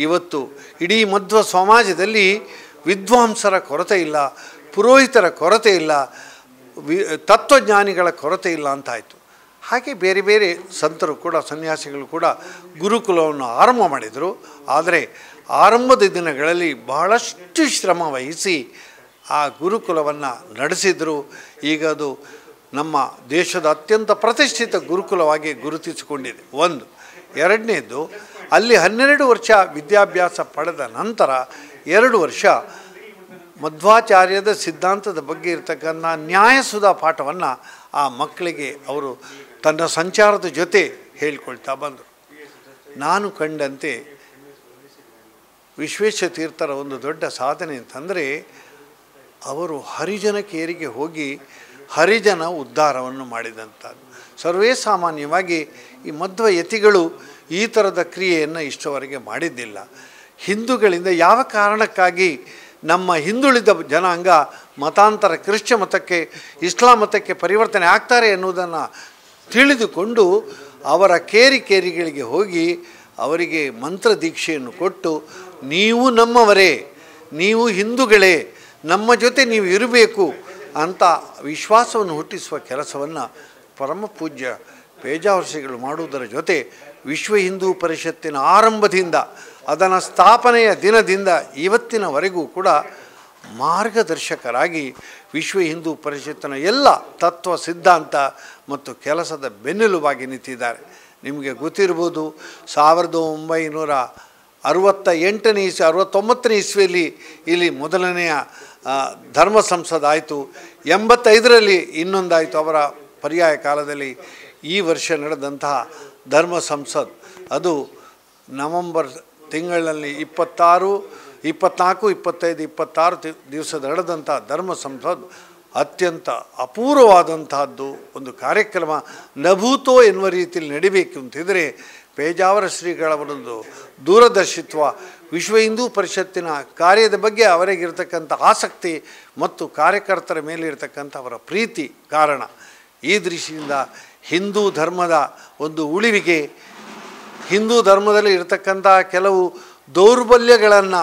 ಇವತ್ತು ಇಡೀ ಮಧ್ವ ಸಮಾಜದಲ್ಲಿ ವಿದ್ವಾಂಸರ ಕೊರತೆ ಇಲ್ಲ, ಪುರೋಹಿತರ ಕೊರತೆ ಇಲ್ಲ, ತತ್ವಜ್ಞಾನಿಗಳ ಕೊರತೆ ಇಲ್ಲ ಅಂತಾಯಿತು. ಹಾಗೆ ಬೇರೆ ಬೇರೆ ಸಂತರು ಕೂಡ ಸನ್ಯಾಸಿಗಳು ಕೂಡ ಗುರುಕುಲವನ್ನು ಆರಂಭ ಮಾಡಿದರು. ಆದರೆ ಆರಂಭದ ದಿನಗಳಲ್ಲಿ ಬಹಳಷ್ಟು ಶ್ರಮ ವಹಿಸಿ ಆ ಗುರುಕುಲವನ್ನು ನಡೆಸಿದರು. ಈಗ ಅದು ನಮ್ಮ ದೇಶದ ಅತ್ಯಂತ ಪ್ರತಿಷ್ಠಿತ ಗುರುಕುಲವಾಗಿ ಗುರುತಿಸಿಕೊಂಡಿದೆ. ಒಂದು. ಎರಡನೇದು, ಅಲ್ಲಿ 12 ವರ್ಷ ವಿದ್ಯಾಭ್ಯಾಸ ಪಡೆದ ನಂತರ 2 ವರ್ಷ ಮಧ್ವಾಚಾರ್ಯದ ಸಿದ್ಧಾಂತದ ಬಗ್ಗೆ ಇರತಕ್ಕಂಥ ನ್ಯಾಯಸುಧಾ ಪಾಠವನ್ನು ಆ ಮಕ್ಕಳಿಗೆ ಅವರು ತನ್ನ ಸಂಚಾರದ ಜೊತೆ ಹೇಳಿಕೊಳ್ತಾ ಬಂದರು. ನಾನು ಕಂಡಂತೆ ವಿಶ್ವೇಶತೀರ್ಥರ ಒಂದು ದೊಡ್ಡ ಸಾಧನೆ ಅಂತಂದರೆ ಅವರು ಹರಿಜನ ಕೇರಿಗೆ ಹೋಗಿ ಹರಿಜನ ಉದ್ಧಾರವನ್ನು ಮಾಡಿದಂಥದ್ದು. ಸರ್ವೇ ಸಾಮಾನ್ಯವಾಗಿ ಈ ಮಧ್ವ ಯತಿಗಳು ಈ ಥರದ ಕ್ರಿಯೆಯನ್ನು ಇಷ್ಟವರೆಗೆ ಮಾಡಿದ್ದಿಲ್ಲ. ಹಿಂದೂಗಳಿಂದ ಯಾವ ಕಾರಣಕ್ಕಾಗಿ ನಮ್ಮ ಹಿಂದುಳಿದ ಜನಾಂಗ ಮತಾಂತರ ಕ್ರಿಶ್ಚ ಮತಕ್ಕೆ ಇಸ್ಲಾಂ ಮತಕ್ಕೆ ಪರಿವರ್ತನೆ ಆಗ್ತಾರೆ ಎನ್ನುವುದನ್ನು ತಿಳಿದುಕೊಂಡು ಅವರ ಕೇರಿಗಳಿಗೆ ಹೋಗಿ ಅವರಿಗೆ ಮಂತ್ರ ದೀಕ್ಷೆಯನ್ನು ಕೊಟ್ಟು, ನೀವು ನಮ್ಮವರೇ, ನೀವು ಹಿಂದೂಗಳೇ, ನಮ್ಮ ಜೊತೆ ನೀವು ಇರಬೇಕು ಅಂತ ವಿಶ್ವಾಸವನ್ನು ಹುಟ್ಟಿಸುವ ಕೆಲಸವನ್ನು ಪರಮ ಪೂಜ್ಯ ಪೇಜಾವರ ಶ್ರೀಗಳು ಮಾಡುವುದರ ಜೊತೆ ವಿಶ್ವ ಹಿಂದೂ ಪರಿಷತ್ತಿನ ಆರಂಭದಿಂದ ಅದನ್ನು ಸ್ಥಾಪನೆಯ ದಿನದಿಂದ ಇವತ್ತಿನವರೆಗೂ ಕೂಡ ಮಾರ್ಗದರ್ಶಕರಾಗಿ ವಿಶ್ವ ಹಿಂದೂ ಪರಿಷತ್ತಿನ ಎಲ್ಲ ತತ್ವ ಸಿದ್ಧಾಂತ ಮತ್ತು ಕೆಲಸದ ಬೆನ್ನೆಲುಬಾಗಿ ನಿಂತಿದ್ದಾರೆ. ನಿಮಗೆ ಗೊತ್ತಿರ್ಬೋದು, 1968 ಇಸ್ವಿಯಲ್ಲಿ ಇಲ್ಲಿ ಮೊದಲನೆಯ ಧರ್ಮ ಸಂಸದ ಆಯಿತು. 85ರಲ್ಲಿ ಇನ್ನೊಂದಾಯಿತು ಅವರ ಪರ್ಯಾಯ ಕಾಲದಲ್ಲಿ. ಈ ವರ್ಷ ನಡೆದಂತಹ ಧರ್ಮ ಸಂಸದ್ ಅದು ನವೆಂಬರ್ ತಿಂಗಳಲ್ಲಿ 24, 25, 26 ದಿವಸದ ನಡೆದಂಥ ಧರ್ಮ ಸಂಸದ್ ಅತ್ಯಂತ ಅಪೂರ್ವವಾದಂತಹದ್ದು ಒಂದು ಕಾರ್ಯಕ್ರಮ. ನಭೂತೋ ಎನ್ನುವ ರೀತಿಯಲ್ಲಿ ನಡಿಬೇಕು ಅಂತಿದ್ದರೆ ಪೇಜಾವರ ಶ್ರೀಗಳವರದ್ದು ದೂರದರ್ಶಿತ್ವ, ವಿಶ್ವ ಹಿಂದೂ ಪರಿಷತ್ತಿನ ಕಾರ್ಯದ ಬಗ್ಗೆ ಅವರಿಗಿರ್ತಕ್ಕಂಥ ಆಸಕ್ತಿ ಮತ್ತು ಕಾರ್ಯಕರ್ತರ ಮೇಲೆ ಇರತಕ್ಕಂಥ ಅವರ ಪ್ರೀತಿ ಕಾರಣ. ಈ ದೃಷ್ಟಿಯಿಂದ ಹಿಂದೂ ಧರ್ಮದ ಒಂದು ಉಳಿವಿಗೆ, ಹಿಂದೂ ಧರ್ಮದಲ್ಲಿ ಇರತಕ್ಕಂಥ ಕೆಲವು ದೌರ್ಬಲ್ಯಗಳನ್ನು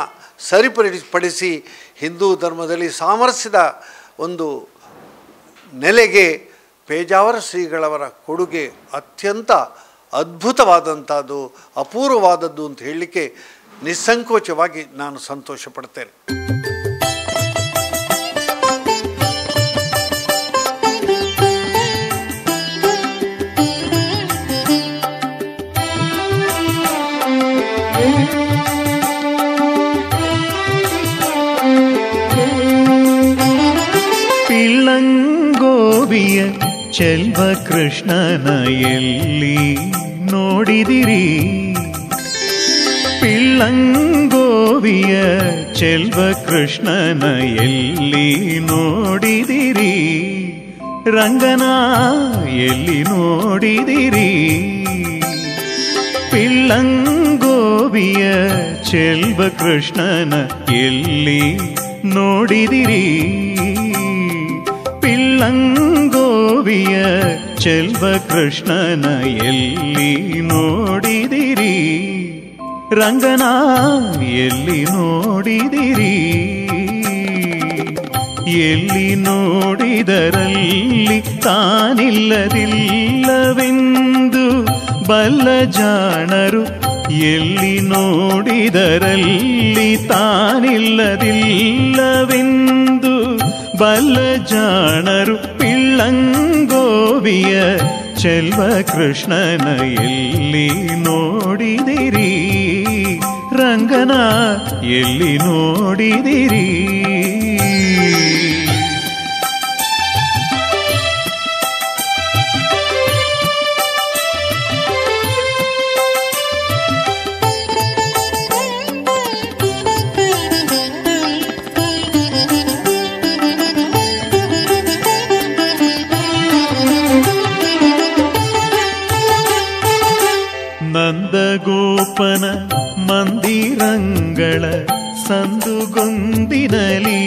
ಸರಿಪಡಿಸಿ ಹಿಂದೂ ಧರ್ಮದಲ್ಲಿ ಸಾಮರಸ್ಯದ ಒಂದು ನೆಲೆಗೆ ಪೇಜಾವರ ಶ್ರೀಗಳವರ ಕೊಡುಗೆ ಅತ್ಯಂತ ಅದ್ಭುತವಾದಂಥದ್ದು, ಅಪೂರ್ವವಾದದ್ದು ಅಂತ ಹೇಳಲಿಕ್ಕೆ ನಿಸ್ಸಂಕೋಚವಾಗಿ ನಾನು ಸಂತೋಷ ಪಡ್ತೇನೆ. ಪಿಳ್ಳಂಗೋವಿಯ ಚೆಲ್ವ ಕೃಷ್ಣನ ಎಲ್ಲಿ ನೋಡಿದಿರಿ? ಪಿಳ್ಳಂಗೋವಿಯ ಚೆಲ್ವ ಕೃಷ್ಣನ ಎಲ್ಲಿ ನೋಡಿದಿರಿ? ರಂಗನ ಎಲ್ಲಿ ನೋಡಿದಿರಿ? ಪಿಳ್ಳಂಗೋವಿಯ ಚೆಲ್ವ ಕೃಷ್ಣನ ಎಲ್ಲಿ ನೋಡಿದಿರಿ? ಪಿಳ್ಳಂಗೋವಿಯ ಚೆಲ್ವ ಕೃಷ್ಣನ ಎಲ್ಲಿ ನೋಡಿದಿರಿ? ರಂಗನ ಎಲ್ಲಿ ನೋಡಿದಿರಿ? ಎಲ್ಲಿ ನೋಡಿದರಲ್ಲಿ ತಾನಿಲ್ಲದಿಲ್ಲವೆಂದು ಬಲ್ಲ ಜಾಣರು, ಎಲ್ಲಿ ನೋಡಿದರಲ್ಲಿ ತಾನಿಲ್ಲದಿಲ್ಲವೆಂದು ಬಲ್ಲ ಜಾಣರು. ಪಿಳ್ಳಂಗೋವಿಯ ಚೆಲ್ವ ಕೃಷ್ಣನ ಎಲ್ಲಿ ನೋಡಿದಿರಿ? ರಂಗನ ಎಲ್ಲಿ ನೋಡಿದಿರಿ? ನಂದಗೋಪನ ಮಂದಿರಂಗಳ ಸಂದುಗೊಂದಿನಲಿ,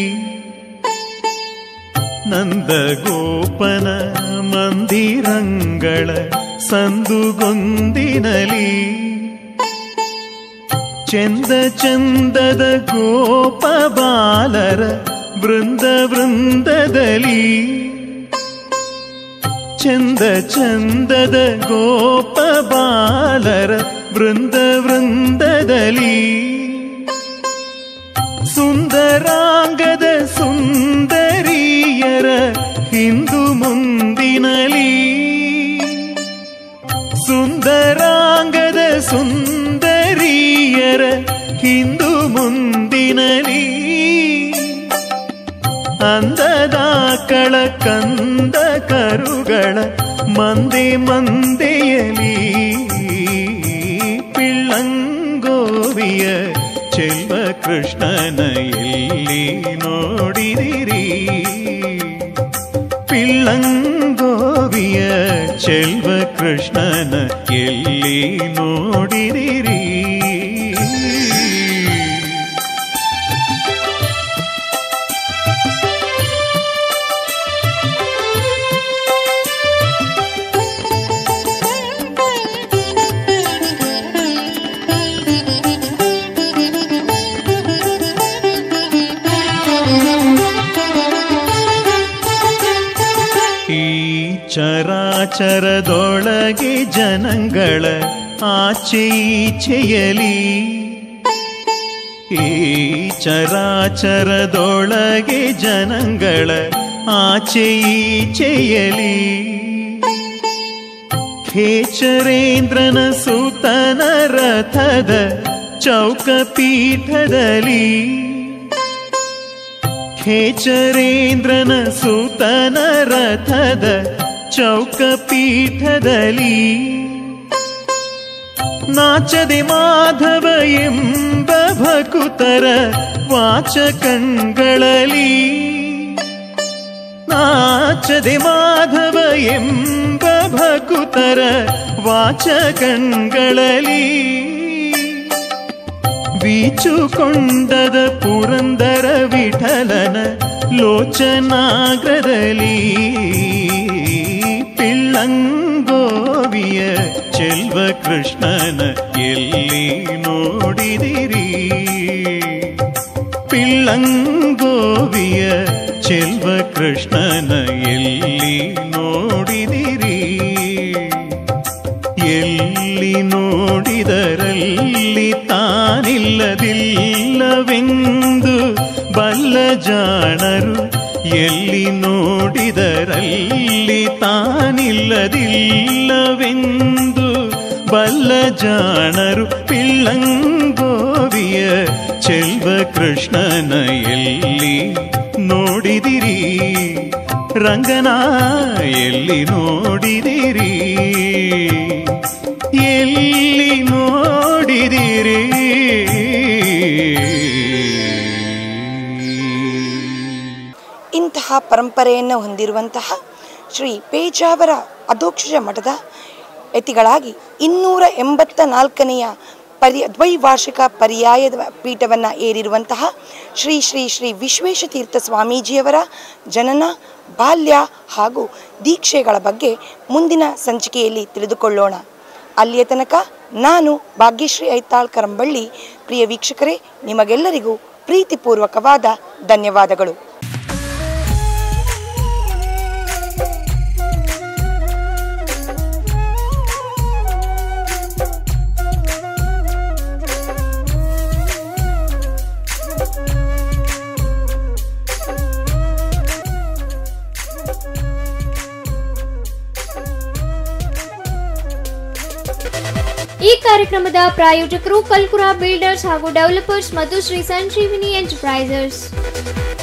ನಂದಗೋಪನ ಮಂದಿರಂಗಳ ಸಂದುಗೊಂದಿನಲಿ, ಚಂದ ಚಂದದ ಗೋಪ ಬಾಲರ ವೃಂದ ವೃಂದದಲ್ಲಿ, ಚಂದ ಚಂದದ ಗೋಪ ಬಾಲರ ವೃಂದ ವೃಂದದಲ್ಲಿ ಸುಂದರಾಂಗದ ಸುಂದರಿಯರ ಹಿಂದು ಮುಂದಿನಲಿ ಸುಂದರಾಂಗದ ಸುಂದರಿಯರ ಹಿಂದು ಮುಂದಿನಲಿ ಅಂದದ ಕಳ ಕಂದ ಕರುಗಳ ಮಂದೆ ಮಂದೆಯಲಿ ಪಿಳ್ಳಂಗೋವಿಯ ಚೆಲ್ವ ಕೃಷ್ಣನ ಎಲ್ಲಿ ನೋಡಿದಿರಿ ಪಿಳ್ಳಂಗೋವಿಯ ಚೆಲ್ವ ಕೃಷ್ಣನ ಎಲ್ಲಿ ನೋಡಿದಿರಿ ಚರಾಚರದೊಳಗೆ ಜನಗಳ ಆಚೆ ಈಚೆಯಲಿ ಈ ಚರಾಚರದೊಳಗೆ ಜನಗಳ ಆಚೆ ಈಚೆಯಲಿ ಖೇಚರೇಂದ್ರನ ಸುತನ ರಥದ ಚೌಕಪೀಠದಲ್ಲಿ ಖೇಚರೇಂದ್ರನ ಸುತನ ರಥದ ಚೌಕಪೀಠದಲ್ಲಿ ನಾಚದೆ ಮಾಧವ ಎಂಬ ಭಕುತರ ವಾಚಕಂಗಳಲ್ಲಿ ನಾಚದೆ ಮಾಧವ ಎಂಬ ಭಕುತರ ವಾಚಕಂಗಳಲ್ಲಿ ಬೀಚುಕೊಂಡದ ಪುರಂದರ ವಿಠಲನ ಲೋಚನಾಗ್ರದಲ್ಲಿ ಪಿಳ್ಳಂಗೋವಿಯ ಚೆಲ್ವ ಕೃಷ್ಣನ ಎಲ್ಲಿ ನೋಡಿದಿರಿ ಪಿಳ್ಳಂಗೋವಿಯ ಚೆಲ್ವ ಕೃಷ್ಣನ ಎಲ್ಲಿ ನೋಡಿದಿರಿ ಎಲ್ಲಿ ನೋಡಿದರಲ್ಲಿ ತಾನಿಲ್ಲದಿಲ್ಲವೆಂದು ಬಲ್ಲ ಜಾಣರು ಎಲ್ಲಿ ನೋಡಿದರಲ್ಲಿ ತಾನಿಲ್ಲದಿಲ್ಲವೆಂದು ಬಲ್ಲ ಜಾಣರು ಪಿಳ್ಳಂಗೋವಿಯ ಚೆಲ್ವ ಕೃಷ್ಣನ ಎಲ್ಲಿ ನೋಡಿದಿರಿ ರಂಗನ ಎಲ್ಲಿ ನೋಡಿದಿರಿ ಎಲ್ಲಿ ನೋಡಿದಿರಿ ಇಂತಹ ಪರಂಪರೆಯನ್ನು ಹೊಂದಿರುವಂತಹ ಶ್ರೀ ಪೇಜಾವರ ಅಧೋಕ್ಷಜ ಮಠದ ಯತಿಗಳಾಗಿ 284ನೆಯ ದ್ವೈವಾರ್ಷಿಕ ಪರ್ಯಾಯದ ಪೀಠವನ್ನು ಏರಿರುವಂತಹ ಶ್ರೀ ಶ್ರೀ ಶ್ರೀ ವಿಶ್ವೇಶತೀರ್ಥ ಸ್ವಾಮೀಜಿಯವರ ಜನನ ಬಾಲ್ಯ ಹಾಗೂ ದೀಕ್ಷೆಗಳ ಬಗ್ಗೆ ಮುಂದಿನ ಸಂಚಿಕೆಯಲ್ಲಿ ತಿಳಿದುಕೊಳ್ಳೋಣ. ಅಲ್ಲಿಯ ತನಕ ನಾನು ಭಾಗ್ಯಶ್ರೀ ಐತಾಳ್ ಕರಂಬಳ್ಳಿ. ಪ್ರಿಯ ವೀಕ್ಷಕರೇ, ನಿಮಗೆಲ್ಲರಿಗೂ ಪ್ರೀತಿಪೂರ್ವಕವಾದ ಧನ್ಯವಾದಗಳು. ಈ ಕಾರ್ಯಕ್ರಮದ ಪ್ರಾಯೋಜಕರು ಕಲ್ಕುರಾ ಬಿಲ್ಡರ್ಸ್ ಹಾಗೂ ಡೆವಲಪರ್ಸ್ ಮತ್ತು ಶ್ರೀ ಸಂಜೀವಿನಿ ಎಂಟರ್ಪ್ರೈಸಸ್.